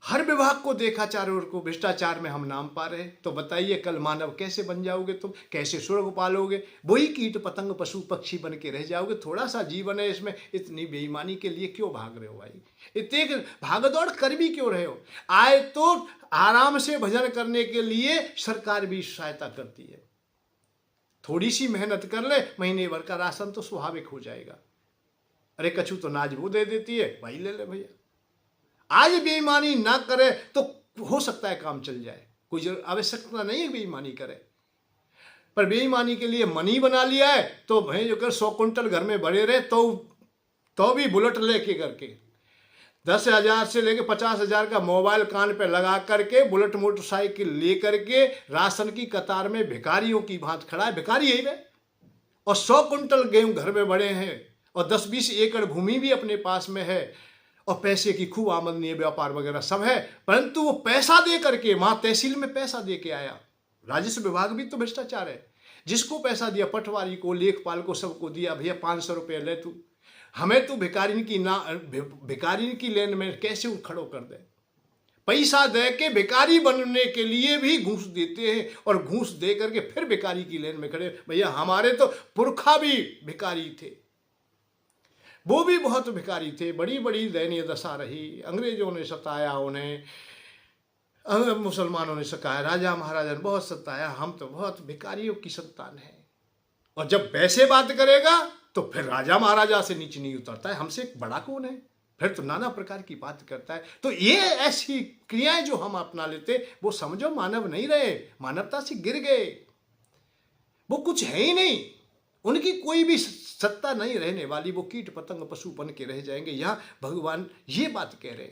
हर विभाग को देखा, चारों ओर को भ्रष्टाचार में हम नाम पा रहे। तो बताइए कल मानव कैसे बन जाओगे तुम, कैसे स्वर्ग पालोगे? वही कीट पतंग पशु पक्षी बन के रह जाओगे। थोड़ा सा जीवन है, इसमें इतनी बेईमानी के लिए क्यों भाग रहे हो भाई? इतने भागदौड़ कर भी क्यों रहे हो? आए तो आराम से भजन करने के लिए सरकार भी सहायता करती है। थोड़ी सी मेहनत कर ले, महीने भर का राशन तो स्वाभाविक हो जाएगा। अरे कछु तो नाज वो दे देती है, भाई ले ले भैया। आज बेईमानी ना करे तो हो सकता है काम चल जाए, कोई आवश्यकता नहीं है बेईमानी करे। पर बेईमानी के लिए मनी बना लिया है तो भाई जो कर 100 कुंटल घर में भरे रहे तो भी बुलेट लेके करके 10,000 से लेके 50,000 का मोबाइल कान पे लगा करके बुलेट मोटरसाइकिल ले करके राशन की कतार में भिखारियों की भांति खड़ा है। भिखारी यही है। और 100 कुंटल गेहूं घर में बड़े हैं और 10-20 एकड़ भूमि भी अपने पास में है और पैसे की खूब आमदनी है, व्यापार वगैरह सब है, परंतु वो पैसा दे करके वहां तहसील में पैसा दे के आया। राजस्व विभाग भी तो भ्रष्टाचार है। जिसको पैसा दिया, पटवारी को, लेखपाल को, सबको दिया, भैया 500 रुपये ले तू, हमें तू भिखारिन की लेन में कैसे खड़ो कर दे। पैसा दे के भिखारी बनने के लिए भी घूस देते हैं और घूस दे करके फिर भिखारी की लेन में खड़े। भैया हमारे तो पुरखा भी भिखारी थे, वो भी बहुत भिखारी थे। बड़ी बड़ी दयनीय दशा रही। अंग्रेजों ने सताया उन्हें, मुसलमानों ने सताया, राजा महाराजा ने बहुत सताया। हम तो बहुत भिखारियों की संतान है। और जब वैसे बात करेगा तो फिर राजा महाराजा से नीचे नहीं उतरता है। हमसे बड़ा कौन है? फिर तो नाना प्रकार की बात करता है। तो ये ऐसी क्रियाएं जो हम अपना लेते, वो समझो मानव नहीं रहे, मानवता से गिर गए। वो कुछ है ही नहीं, उनकी कोई भी सत्ता नहीं रहने वाली। वो कीट पतंग पशु बन के रह जाएंगे। यहाँ भगवान ये बात कह रहे।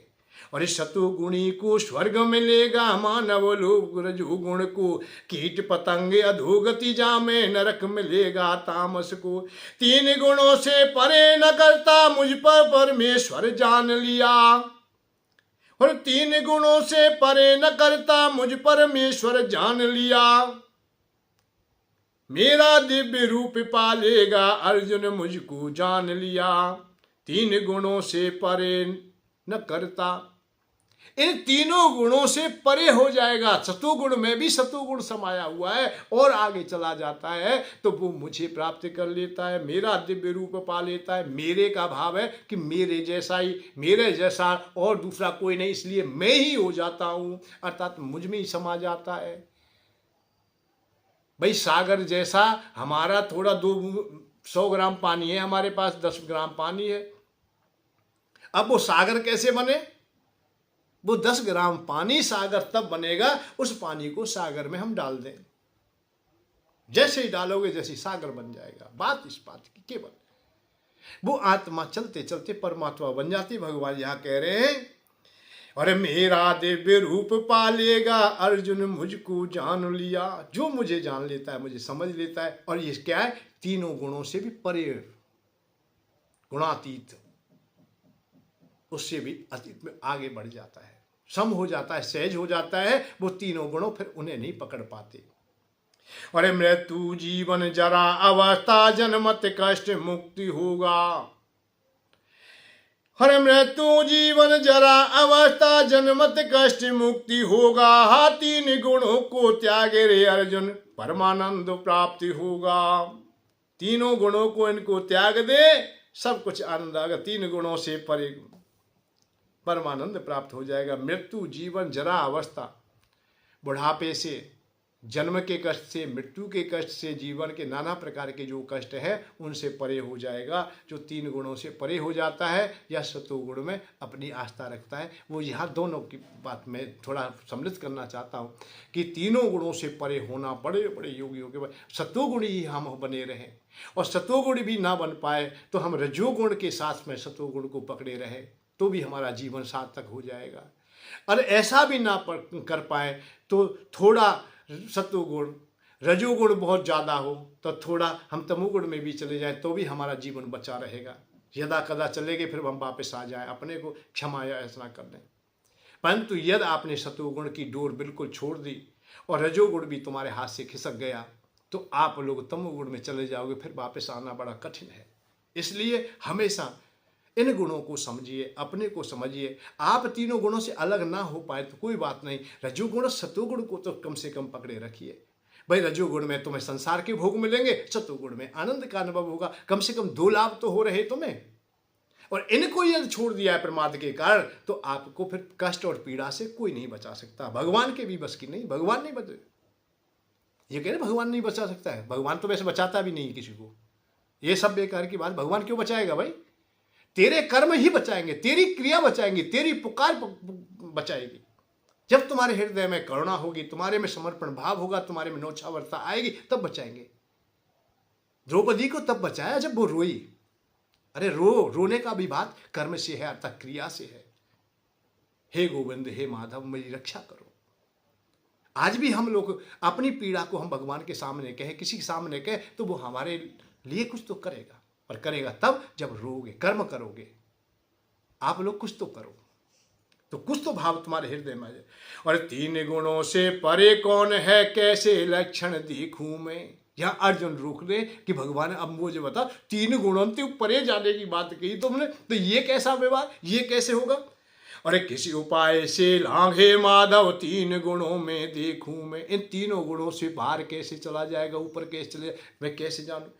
और इस सतुगुणी को स्वर्ग मिलेगा, मानव लोग रजोगुण को कीट पतंगे अधोगति जामे, नरक मिलेगा तामस को। तीन गुणों से परे न करता, मुझ पर परमेश्वर जान लिया। और तीन गुणों से परे न करता, मुझ परमेश्वर जान लिया। मेरा दिव्य रूप पालेगा, अर्जुन मुझको जान लिया। तीन गुणों से परे न करता, इन तीनों गुणों से परे हो जाएगा। सतोगुण में भी सतोगुण समाया हुआ है और आगे चला जाता है तो वो मुझे प्राप्त कर लेता है, मेरा दिव्य रूप पा लेता है। मेरे का भाव है कि मेरे जैसा ही, मेरे जैसा और दूसरा कोई नहीं, इसलिए मैं ही हो जाता हूं, अर्थात मुझ में ही समा जाता है। भाई सागर जैसा हमारा थोड़ा 200 ग्राम पानी है, हमारे पास 10 ग्राम पानी है। अब वो सागर कैसे बने? वो 10 ग्राम पानी सागर तब बनेगा, उस पानी को सागर में हम डाल दें। जैसे ही डालोगे जैसे सागर बन जाएगा। बात इस बात की केवल वो आत्मा चलते चलते परमात्मा बन जाती। भगवान यहां कह रहे हैं, अरे मेरा दिव्य रूप पालेगा, अर्जुन मुझको जान लिया। जो मुझे जान लेता है, मुझे समझ लेता है, और ये क्या है? तीनों गुणों से भी परे, गुणातीत, उससे भी अतीत में आगे बढ़ जाता है, सम हो जाता है, सहज हो जाता है। वो तीनों गुणों फिर उन्हें नहीं पकड़ पाते। अरे मृत्यु जीवन जरा अवस्था, जन्मत कष्ट मुक्ति होगा। हर मृत्यु जीवन जरा अवस्था, जन्मत कष्ट मुक्ति होगा। हा तीन गुणों को त्यागे रे अर्जुन, परमानंद प्राप्ति होगा। तीनों गुणों को इनको त्याग दे, सब कुछ आनंद आएगा। तीन गुणों से परे परमानंद प्राप्त हो जाएगा। मृत्यु जीवन जरा अवस्था, बुढ़ापे से, जन्म के कष्ट से, मृत्यु के कष्ट से, जीवन के नाना प्रकार के जो कष्ट है उनसे परे हो जाएगा। जो तीन गुणों से परे हो जाता है या सतोगुण में अपनी आस्था रखता है। वो यहाँ दोनों की बात में थोड़ा सम्मिलित करना चाहता हूँ कि तीनों गुणों से परे होना, बड़े बड़े योगियों के सतोगुणी ही हम बने रहें, और सतोगुण भी ना बन पाए तो हम रजोगुण के साथ में सतोगुण को पकड़े रहे तो भी हमारा जीवन सार्थक हो जाएगा। और ऐसा भी ना कर पाए तो थोड़ा सत्वगुण, रजोगुण बहुत ज़्यादा हो तो थोड़ा हम तमोगुण में भी चले जाएं तो भी हमारा जीवन बचा रहेगा। यदा कदा चलेंगे फिर हम वापस आ जाएं, अपने को क्षमा या ऐसा कर दें। परंतु यदि आपने सत्वगुण की डोर बिल्कुल छोड़ दी और रजोगुण भी तुम्हारे हाथ से खिसक गया तो आप लोग तमोगुण में चले जाओगे, फिर वापस आना बड़ा कठिन है। इसलिए हमेशा इन गुणों को समझिए, अपने को समझिए। आप तीनों गुणों से अलग ना हो पाए तो कोई बात नहीं, रजोगुण सतोगुण को तो कम से कम पकड़े रखिए। भाई रजोगुण में तुम्हें संसार के भोग मिलेंगे, सतोगुण में आनंद का अनुभव होगा। कम से कम 2 लाभ तो हो रहे तुम्हें। और इनको यदि छोड़ दिया है प्रमाद के कारण तो आपको फिर कष्ट और पीड़ा से कोई नहीं बचा सकता। भगवान के भी बस की नहीं, भगवान नहीं बचे। ये कह रहे भगवान नहीं बचा सकता है, भगवान तो वैसे बचाता भी नहीं किसी को। ये सब बेकार की बात, भगवान क्यों बचाएगा भाई? तेरे कर्म ही बचाएंगे, तेरी क्रिया बचाएंगी, तेरी पुकार बचाएगी। जब तुम्हारे हृदय में करुणा होगी, तुम्हारे में समर्पण भाव होगा, तुम्हारे में नौछावरता आएगी, तब बचाएंगे। द्रौपदी को तब बचाया जब वो रोई। अरे रोने का भी बात कर्म से है, अर्थात क्रिया से है। हे गोविंद, हे माधव, मेरी रक्षा करो। आज भी हम लोग अपनी पीड़ा को हम भगवान के सामने कहें, किसी के सामने कहें तो वो हमारे लिए कुछ तो करेगा, और करेगा तब जब रोगे, कर्म करोगे। आप लोग कुछ तो करो तो कुछ तो भाव तुम्हारे हृदय में आ जाए। और तीन गुणों से परे कौन है, कैसे लक्षण देखूं मैं। यहां अर्जुन रोक दे कि भगवान अब मुझे बता, 3 गुणों से परे जाने की बात कही तुमने, तो ये कैसा व्यवहार, ये कैसे होगा? अरे किसी उपाय से लांघे माधव, 3 गुणों में देखूं मैं। इन तीनों गुणों से बाहर कैसे चला जाएगा, ऊपर कैसे चले, मैं कैसे जानूं?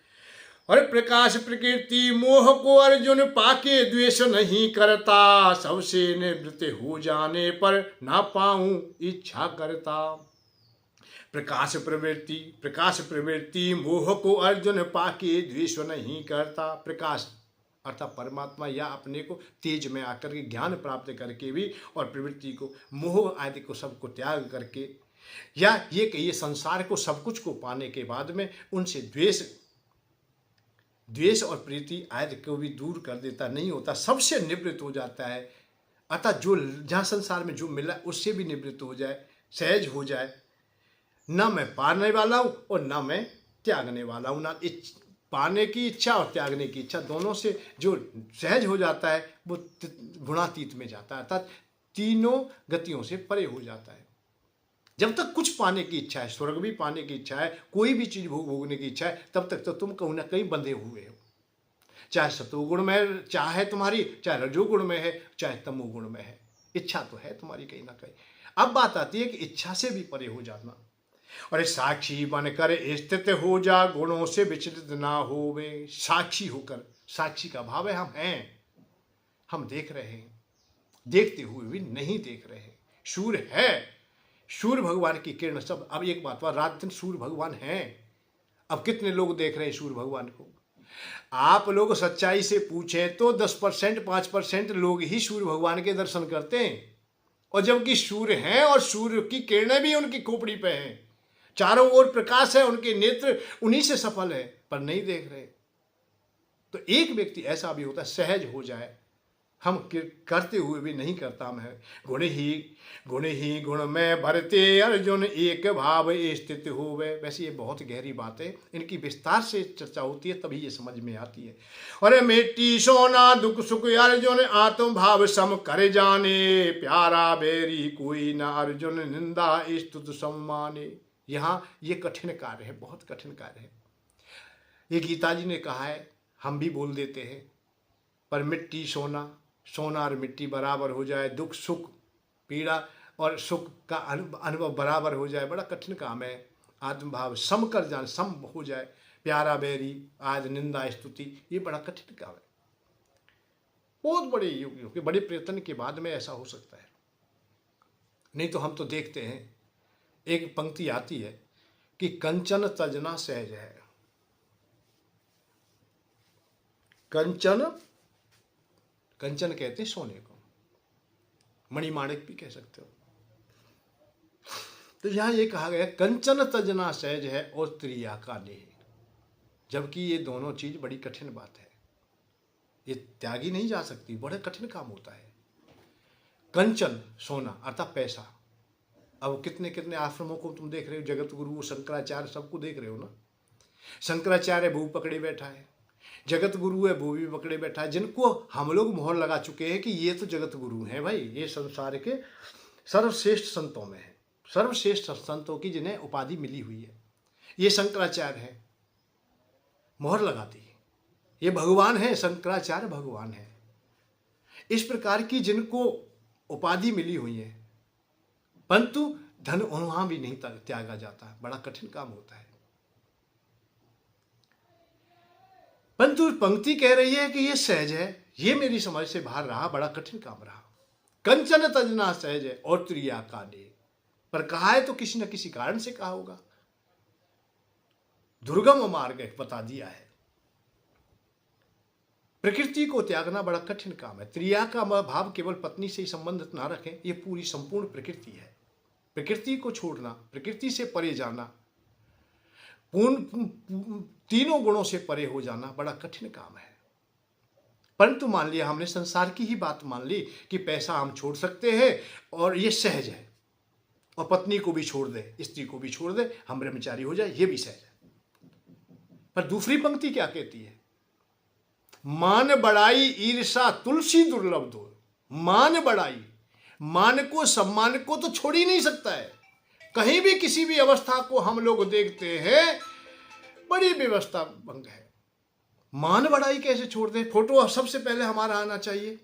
और प्रकाश प्रकृति मोह को अर्जुन पाके द्वेष नहीं करता, सबसे निवृत्त हो जाने पर ना पाऊं इच्छा करता। प्रकाश प्रवृत्ति मोह को अर्जुन पाके द्वेष नहीं करता। प्रकाश अर्थात परमात्मा या अपने को तेज में आकर के ज्ञान प्राप्त करके भी, और प्रवृत्ति को, मोह आदि को सबको त्याग करके, या ये कहिए संसार को सब कुछ को पाने के बाद में उनसे द्वेष और प्रीति आदि को भी दूर कर देता, नहीं होता, सबसे निवृत्त हो जाता है। अतः जो जहाँ संसार में जो मिला उससे भी निवृत्त हो जाए, सहज हो जाए। ना मैं पाने वाला हूँ और ना मैं त्यागने वाला हूँ। ना पाने की इच्छा और त्यागने की इच्छा, दोनों से जो सहज हो जाता है वो गुणातीत में जाता है, अर्थात तीनों गतियों से परे हो जाता है। जब तक कुछ पाने की इच्छा है, स्वर्ग भी पाने की इच्छा है, कोई भी चीज भोगने की इच्छा है, तब तक तो तुम कहीं ना कहीं बंधे हुए हो। चाहे सतोगुण में चाहे तुम्हारी, चाहे रजोगुण में है, चाहे तमोगुण में है, इच्छा तो है तुम्हारी कहीं ना कहीं। अब बात आती है कि इच्छा से भी परे हो जाना। और साक्षी बनकर स्थित हो जा, गुणों से विचलित ना हो वे। साक्षी होकर, साक्षी का भाव है हम हैं, हम देख रहे हैं, देखते हुए भी नहीं देख रहे हैं। सूर्य है, सूर्य भगवान की किरण सब। अब एक बात हुआ, रात दिन सूर्य भगवान हैं। अब कितने लोग देख रहे हैं सूर्य भगवान को? आप लोग सच्चाई से पूछें तो 10%, 5% लोग ही सूर्य भगवान के दर्शन करते हैं। और जबकि सूर्य हैं और सूर्य की किरणें भी उनकी खोपड़ी पे हैं, चारों ओर प्रकाश है, उनके नेत्र उन्हीं से सफल है, पर नहीं देख रहे। तो एक व्यक्ति ऐसा भी होता है, सहज हो जाए, हम करते हुए भी नहीं करता मैं। गुण ही गुण में भरते अर्जुन, एक भाव स्थित होवे। वैसे ये बहुत गहरी बात है, इनकी विस्तार से चर्चा होती है तभी ये समझ में आती है। अरे मिट्टी सोना दुख सुख अर्जुन, आत्म भाव सम कर जाने। प्यारा बेरी कोई ना अर्जुन, निंदा स्तुत सम्माने। यहाँ ये कठिन कार्य है, बहुत कठिन कार्य है। ये गीता जी ने कहा है, हम भी बोल देते हैं, पर मिट्टी सोना, सोना और मिट्टी बराबर हो जाए, दुख सुख पीड़ा और सुख का अनुभव बराबर हो जाए, बड़ा कठिन काम है। आत्मभाव सम कर जाए, सम हो जाए। प्यारा बैरी आज निंदा स्तुति, ये बड़ा कठिन काम है। बहुत बड़े योगियों के बड़े प्रयत्न के बाद में ऐसा हो सकता है। नहीं तो हम तो देखते हैं, एक पंक्ति आती है कि कंचन तजना सहज है। कंचन कहते हैं सोने को, मणिमाणिक भी कह सकते हो। तो यहां ये कहा गया कंचन तजना सहज है और त्रिया का नेह, जबकि ये दोनों चीज बड़ी कठिन बात है, ये त्यागी नहीं जा सकती, बड़ा कठिन काम होता है। कंचन सोना अर्थात पैसा। अब कितने कितने आश्रमों को तुम देख रहे हो, जगत गुरु शंकराचार्य सबको देख रहे हो ना। शंकराचार्य वो पकड़े बैठा है, जगत गुरु है वो भी पकड़े बैठा है, जिनको हम लोग मोहर लगा चुके हैं कि ये तो जगत गुरु हैं भाई, ये संसार के सर्वश्रेष्ठ संतों में है, सर्वश्रेष्ठ संतों की जिन्हें उपाधि मिली हुई है, ये शंकराचार्य है, मोहर लगाती है, ये भगवान है, शंकराचार्य भगवान है। इस प्रकार की जिनको उपाधि मिली हुई है, परंतु धन वहां भी नहीं त्यागा जाता, बड़ा कठिन काम होता है। परंतु पंक्ति कह रही है कि ये सहज है, ये मेरी समझ से बाहर रहा, बड़ा कठिन काम रहा। कंचन तजना सहज है और त्रिया का नेह, पर कहा है तो किसी न किसी कारण से कहा होगा, दुर्गम मार्ग बता दिया है। प्रकृति को त्यागना बड़ा कठिन काम है। त्रिया का भाव केवल पत्नी से ही संबंधित ना रखें, ये पूरी संपूर्ण प्रकृति है। प्रकृति को छोड़ना, प्रकृति से परे जाना, तीनों गुणों से परे हो जाना बड़ा कठिन काम है। परंतु मान लिया हमने, संसार की ही बात मान ली कि पैसा हम छोड़ सकते हैं और ये सहज है, और पत्नी को भी छोड़ दे, स्त्री को भी छोड़ दे, हम ब्रह्मचारी हो जाए, ये भी सहज है। पर दूसरी पंक्ति क्या कहती है? मान बड़ाई ईर्षा तुलसी दुर्लभ दो। मान बड़ाई, मान को, सम्मान को तो छोड़ ही नहीं सकता है। कहीं भी किसी भी अवस्था को हम लोग देखते हैं, बड़ी व्यवस्था भंग है। मान बढ़ाई कैसे छोड़ दे? फोटो सबसे पहले हमारा आना चाहिए।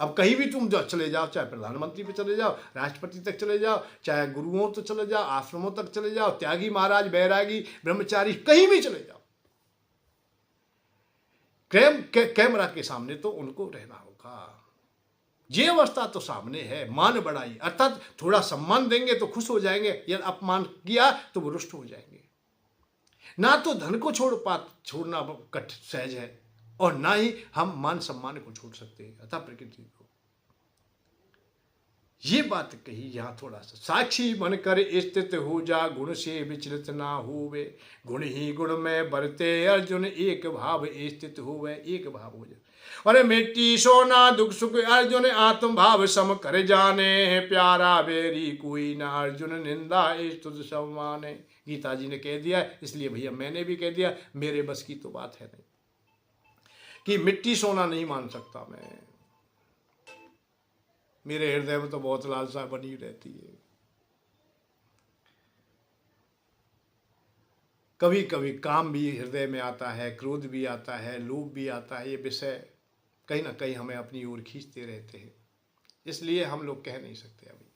अब कहीं भी तुम चले जाओ, चाहे प्रधानमंत्री पे चले जाओ, राष्ट्रपति तक चले जाओ, चाहे गुरुओं तक चले जाओ, आश्रमों तक चले जाओ, त्यागी महाराज, बैरागी, ब्रह्मचारी, कहीं भी चले जाओ, कैमरा के सामने तो उनको रहना होगा। ये अवस्था तो सामने है। मान बढ़ाई अर्थात थोड़ा सम्मान देंगे तो खुश हो जाएंगे, यदि अपमान किया तो वो रुष्ट हो जाएंगे। ना तो धन को छोड़ना सहज है, और ना ही हम मान सम्मान को छोड़ सकते हैं, अतः प्रकृति को। ये बात कही यहां थोड़ा सा, साक्षी बनकर स्थित हो जा, गुण से विचलित ना होवे। गुण ही गुण में बरते अर्जुन, एक भाव स्थित होवे। एक भाव हो जाए, अरे मिट्टी सोना दुख सुख अर्जुन आत्म भाव सम कर जाने, प्यारा बेरी कोई ना अर्जुन निंदा स्तुति सब माने। गीता जी ने कह दिया, इसलिए भैया मैंने भी कह दिया, मेरे बस की तो बात है नहीं कि मिट्टी सोना नहीं मान सकता मैं। मेरे हृदय में तो बहुत लालसा बनी रहती है। कभी कभी काम भी हृदय में आता है, क्रोध भी आता है, लोभ भी आता है। ये विषय कहीं ना कहीं हमें अपनी ओर खींचते रहते हैं, इसलिए हम लोग कह नहीं सकते। अभी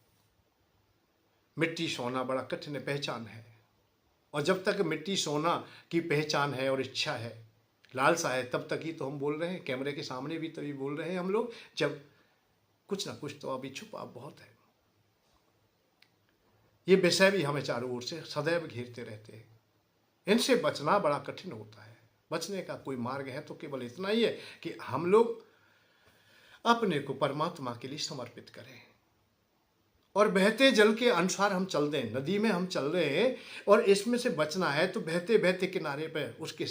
मिट्टी सोना बड़ा कठिन पहचान है, और जब तक मिट्टी सोना की पहचान है और इच्छा है, लालसा है, तब तक ही तो हम बोल रहे हैं। कैमरे के सामने भी तभी बोल रहे हैं हम लोग, जब कुछ ना कुछ तो अभी छुपा बहुत है। ये विषय भी हमें चारों ओर से सदैव घेरते रहते हैं। इनसे बचना बड़ा कठिन होता है। बचने का कोई मार्ग है तो केवल इतना ही है कि हम लोग अपने को परमात्मा के लिए समर्पित करें और बहते जल के अनुसार हम चल दें। नदी में हम चल रहे हैं और इसमें से बचना है तो बहते बहते किनारे पर उसके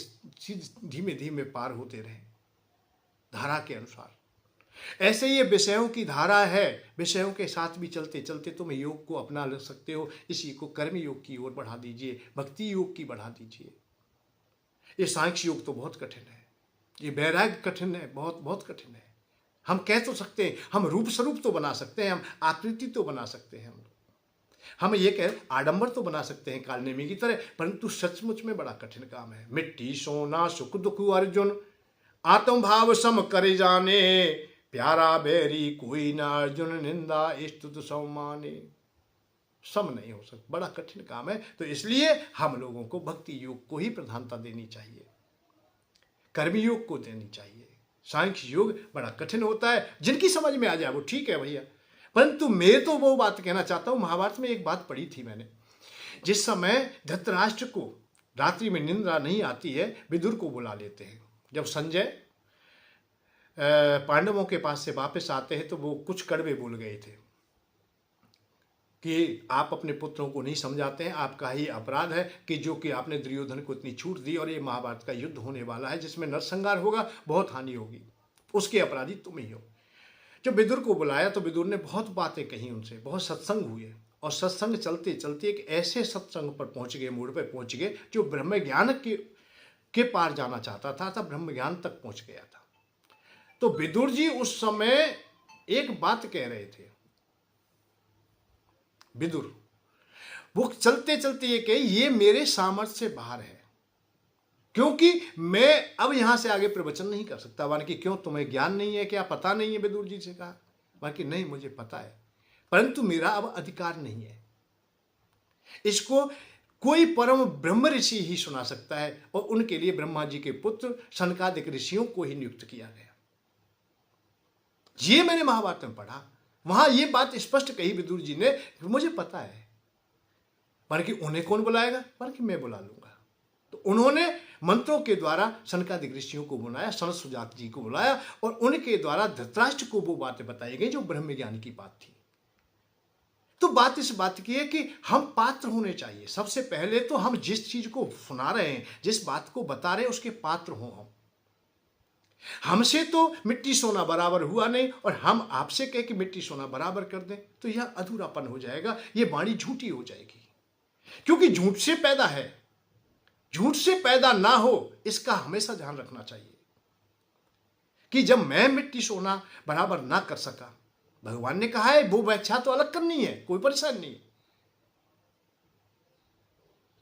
धीमे धीमे पार होते रहें, धारा के अनुसार। ऐसे ये विषयों की धारा है, विषयों के साथ भी चलते चलते तुम योग को अपना ले सकते हो। इसी को कर्म योग की ओर बढ़ा दीजिए, भक्ति योग की बढ़ा दीजिए। ये सांख्य योग तो बहुत कठिन है, ये वैराग्य कठिन है, बहुत बहुत कठिन है। हम कह तो सकते हैं, हम रूप स्वरूप तो बना सकते हैं, हम आकृति तो बना सकते हैं, हम ये कह आडंबर तो बना सकते हैं कालनेमी की तरह, परंतु सचमुच में बड़ा कठिन काम है। मिट्टी सोना सुख दुख अर्जुन आत्म भाव सम करे जाने, प्यारा बैरी कोई ना अर्जुन निंदा स्तुति सब माने। सम नहीं हो सकता, बड़ा कठिन काम है। तो इसलिए हम लोगों को भक्ति योग को ही प्रधानता देनी चाहिए, कर्म योग को देनी चाहिए। सांख्य योग बड़ा कठिन होता है, जिनकी समझ में आ जाए वो ठीक है भैया। परंतु मैं तो वो बात कहना चाहता हूँ, महाभारत में एक बात पढ़ी थी मैंने, जिस समय धृतराष्ट्र को रात्रि में निंद्रा नहीं आती है, विदुर को बुला लेते हैं। जब संजय पांडवों के पास से वापस आते हैं तो वो कुछ कड़वे बोल गए थे कि आप अपने पुत्रों को नहीं समझाते हैं, आपका ही अपराध है कि जो कि आपने दुर्योधन को इतनी छूट दी, और ये महाभारत का युद्ध होने वाला है जिसमें नरसंहार होगा, बहुत हानि होगी, उसके अपराधी तुम ही हो। जब विदुर को बुलाया तो विदुर ने बहुत बातें कही उनसे, बहुत सत्संग हुए, और सत्संग चलते चलते एक ऐसे सत्संग पर पहुंच गए, मोड़ पर पहुंच गए जो ब्रह्म ज्ञान के पार जाना चाहता था ब्रह्म ज्ञान तक पहुंच गया था। तो विदुर जी उस समय एक बात कह रहे थे, विदुर वो चलते चलते ये कहे, ये मेरे सामर्थ्य से बाहर है, क्योंकि मैं अब यहां से आगे प्रवचन नहीं कर सकता। वान कि क्यों, तुम्हें ज्ञान नहीं है क्या, पता नहीं है? विदुर जी से कहा। वान कि नहीं, मुझे पता है, परंतु मेरा अब अधिकार नहीं है। इसको कोई परम ब्रह्म ऋषि ही सुना सकता है, और उनके लिए ब्रह्मा जी के पुत्र सनकादिक ऋषियों को ही नियुक्त किया गया। ये मैंने महाभारत में पढ़ा, वहां ये बात स्पष्ट कही विदुर जी ने, मुझे पता है। पर कि उन्हें कौन बुलाएगा, पर कि मैं बुला लूंगा। तो उन्होंने मंत्रों के द्वारा सनकादिक ऋषियों को बुलाया, सन सुजात जी को बुलाया, और उनके द्वारा धृतराष्ट्र को वो बातें बताई गई जो ब्रह्म ज्ञान की बात थी। तो बात इस बात की है कि हम पात्र होने चाहिए। सबसे पहले तो हम जिस चीज को सुना रहे हैं, जिस बात को बता रहे हैं, उसके पात्र हों हम। हमसे तो मिट्टी सोना बराबर हुआ नहीं, और हम आपसे कह कि मिट्टी सोना बराबर कर दें तो यह अधूरापन हो जाएगा, यह वाणी झूठी हो जाएगी। क्योंकि झूठ से पैदा है, झूठ से पैदा ना हो, इसका हमेशा ध्यान रखना चाहिए कि जब मैं मिट्टी सोना बराबर ना कर सका, भगवान ने कहा है वो व्याख्या तो अलग करनी है, कोई परेशानी नहीं।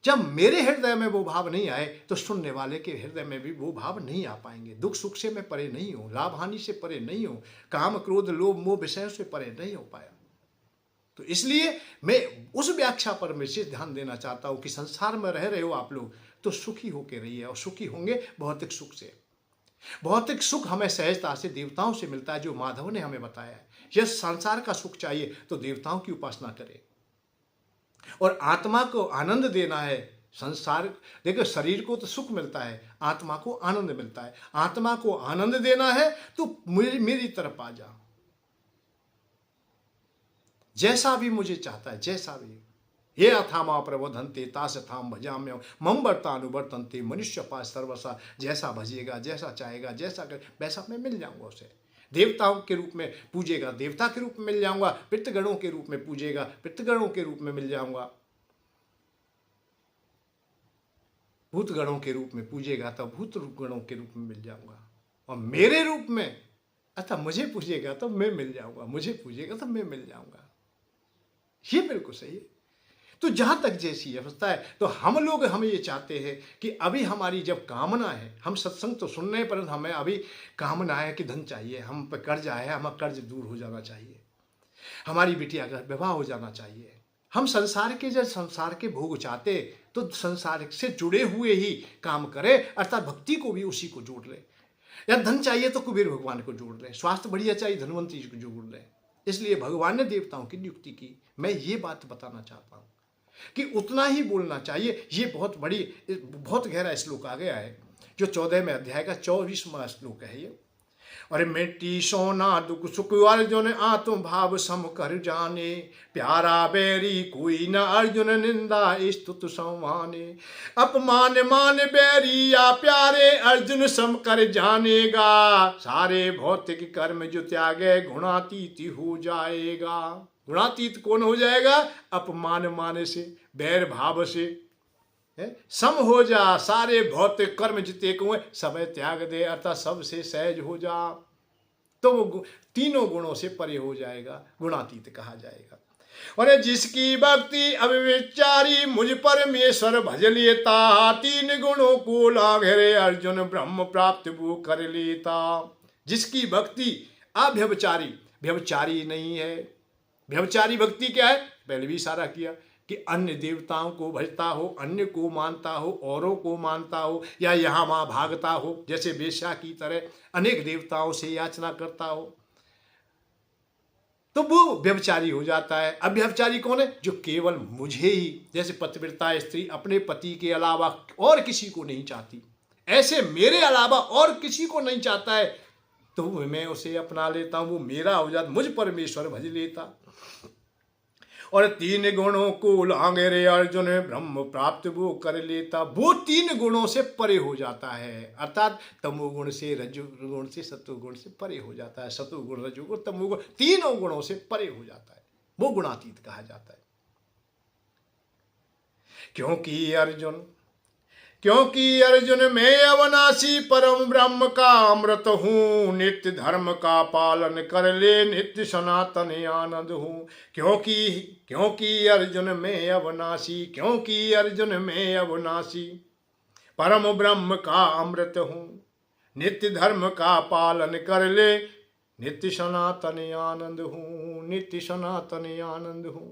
जब मेरे हृदय में वो भाव नहीं आए तो सुनने वाले के हृदय में भी वो भाव नहीं आ पाएंगे। दुख सुख से मैं परे नहीं हूं, लाभ हानि से परे नहीं हूं, काम क्रोध लोभ मोह विषयों से परे नहीं हो पाया। तो इसलिए मैं उस व्याख्या पर विशेष ध्यान देना चाहता हूं कि संसार में रह रहे हो आप लोग तो सुखी होकर रहिए, और सुखी होंगे भौतिक सुख से। भौतिक सुख हमें सहजता से देवताओं से मिलता है, जो माधव ने हमें बताया है। यह संसार का सुख चाहिए तो देवताओं की उपासना करें, और आत्मा को आनंद देना है। संसार देखो, शरीर को तो सुख मिलता है, आत्मा को आनंद मिलता है। आत्मा को आनंद देना है तो मेरी तरफ आ जा, जैसा भी मुझे चाहता है, जैसा भी। हे अथामा प्रबोधन्ते तास थाम भजाम्य मम्बरतानुवर्तन्ते मनुष्य पा सर्वसा। जैसा भजेगा, जैसा चाहेगा, जैसा कर वैसा मैं मिल जाऊंगा उसे। देवताओं के रूप में पूजेगा, देवता के रूप में मिल जाऊंगा। पितृगणों के रूप में पूजेगा, पितृगणों के रूप में मिल जाऊंगा। भूतगणों के रूप में पूजेगा तो भूत गणों के रूप में मिल जाऊंगा। और मेरे रूप में अतः मुझे पूजेगा तो मैं मिल जाऊंगा, मुझे पूजेगा तो मैं मिल जाऊंगा। ये बिल्कुल सही है। तो जहां तक जैसी अवस्था है, तो हम ये चाहते हैं कि अभी हमारी जब कामना है, हम सत्संग तो सुन रहे हैं परंतु हमें अभी कामना है कि धन चाहिए, हम पर कर्ज आया है, हमारा कर्ज दूर हो जाना चाहिए, हमारी बिटिया का विवाह हो जाना चाहिए। हम संसार के जब संसार के भोग चाहते तो संसार से जुड़े हुए ही काम करें, अर्थात भक्ति को भी उसी को जोड़ ले। या धन चाहिए तो कुबेर भगवान को जोड़ ले, स्वास्थ्य बढ़िया चाहिए धनवंती को जोड़ ले। इसलिए भगवान ने देवताओं की नियुक्ति की। मैं ये बात बताना चाहता हूँ कि उतना ही बोलना चाहिए। ये बहुत गहरा श्लोक आ गया है, जो 14वें अध्याय का 24वां श्लोक है ये। और मिट्टी सोना दुख सुख अर्जुन आत्म भाव सम कर जाने, प्यारा बैरी कोई न अर्जुन निंदा स्तुत संवाने। अपमान मान बैरी या प्यारे अर्जुन सम कर जानेगा, सारे भौतिक कर्म जो त्यागे गुणातीत हो जाएगा। गुणातीत कौन हो जाएगा? अपमान माने से, बैर भाव से सम हो जा, सारे भौतिक कर्म जिते को सब त्याग दे, अर्थात सबसे सहज हो जा, तो वो तीनों गुणों से परे हो जाएगा, गुणातीत कहा जाएगा। और जिसकी भक्ति अविचारी मुझ परमेश्वर भज लेता, तीन गुणों को लाघरे अर्जुन ब्रह्म प्राप्त वो कर लेता। जिसकी भक्ति अव्यभिचारी, व्यभिचारी नहीं है। व्यभिचारी भक्ति क्या है? पहले भी इशारा किया कि अन्य देवताओं को भजता हो, अन्य को मानता हो, औरों को मानता हो, या यहाँ वहाँ भागता हो, जैसे वेश्या की तरह अनेक देवताओं से याचना करता हो, तो वो व्यभिचारी हो जाता है। अब व्यभिचारी कौन है? जो केवल मुझे ही, जैसे पतिव्रता स्त्री अपने पति के अलावा और किसी को नहीं चाहती, ऐसे मेरे अलावा और किसी को नहीं चाहता है, तो मैं उसे अपना लेता हूं, वो मेरा हो जाता, मुझ परमेश्वर भज लेता। और तीन गुणों को लांगे रे अर्जुन ब्रह्म प्राप्त वो कर लेता। वो तीन गुणों से परे हो जाता है, अर्थात तमोगुण से, रजोगुण से, सत्वगुण से परे हो जाता है। सत्वगुण, रजोगुण, तमोगुण तीनों गुणों से परे हो जाता है, वो गुणातीत कहा जाता है। क्योंकि अर्जुन मैं अविनाशी परम ब्रह्म का अमृत हूँ, नित्य धर्म का पालन कर ले, नित्य सनातन आनंद हूँ। क्योंकि अर्जुन मैं अविनाशी, क्योंकि अर्जुन मैं अविनाशी परम ब्रह्म का अमृत हूँ, नित्य धर्म का पालन कर ले, नित्य सनातन आनंद हूँ, नित्य सनातन आनंद हूँ।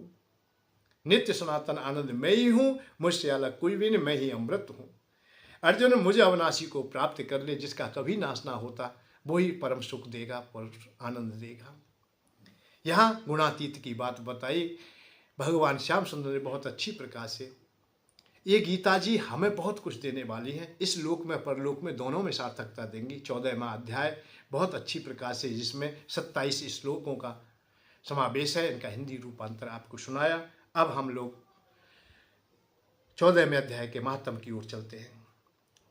नित्य सनातन आनंद मैं ही हूँ, मुझसे अलग कोई भी नहीं, मैं ही अमृत हूँ। अर्जुन मुझे अविनाशी को प्राप्त कर ले, जिसका कभी नाश ना होता, वो ही परम सुख देगा, परम आनंद देगा। यहाँ गुणातीत की बात बताई भगवान श्याम सुंदर ने बहुत अच्छी प्रकार से। ये गीता जी हमें बहुत कुछ देने वाली है, इस लोक में परलोक में दोनों में सार्थकता देंगी। 14वां अध्याय बहुत अच्छी प्रकार से, जिसमें 27 श्लोकों का समावेश है। इनका हिंदी रूपांतर आपको सुनाया। अब हम लोग 14वें अध्याय के महात्म की ओर चलते हैं।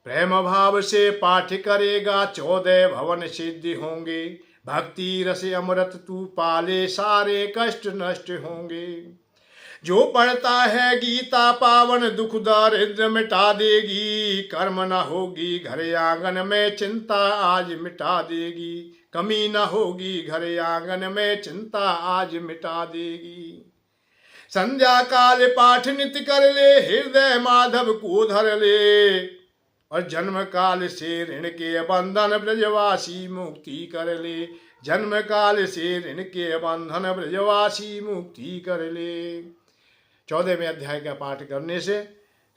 प्रेम भाव से पाठ करेगा 14 भवन सिद्धि होंगे, भक्ति रस अमृत तू पाले, सारे कष्ट नष्ट होंगे। जो पढ़ता है गीता पावन, दुख दारिद्र मिटा देगी, कर्म न होगी घर आंगन में, चिंता आज मिटा देगी, कमी न होगी घर आंगन में, चिंता आज मिटा देगी। संध्या काल पाठ नित्य कर ले, हृदय माधव को धर ले, और जन्म काल से ऋण के बंधन ब्रजवासी मुक्ति कर ले, जन्म काल से ऋण के बंधन ब्रजवासी मुक्ति कर ले। 14वें अध्याय का पाठ करने से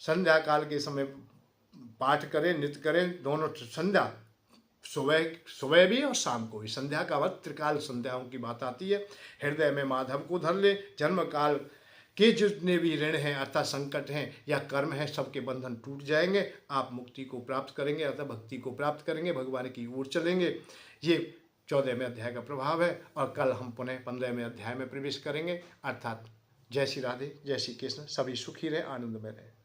संध्या काल के समय पाठ करें, नित्य करें, दोनों संध्या, सुबह भी और शाम को भी। संध्या का वक्त त्रिकाल संध्याओं की बात आती है। हृदय में माधव को धर ले, जन्म काल के जितने भी ऋण हैं, अर्थात संकट हैं या कर्म हैं, सबके बंधन टूट जाएंगे, आप मुक्ति को प्राप्त करेंगे, अर्थात भक्ति को प्राप्त करेंगे, भगवान की ओर चलेंगे। ये 14वें अध्याय का प्रभाव है। और कल हम पुनः 15वें अध्याय में प्रवेश करेंगे, अर्थात जय श्री राधे, जय श्री कृष्ण। सभी सुखी रहे, आनंद में रहे।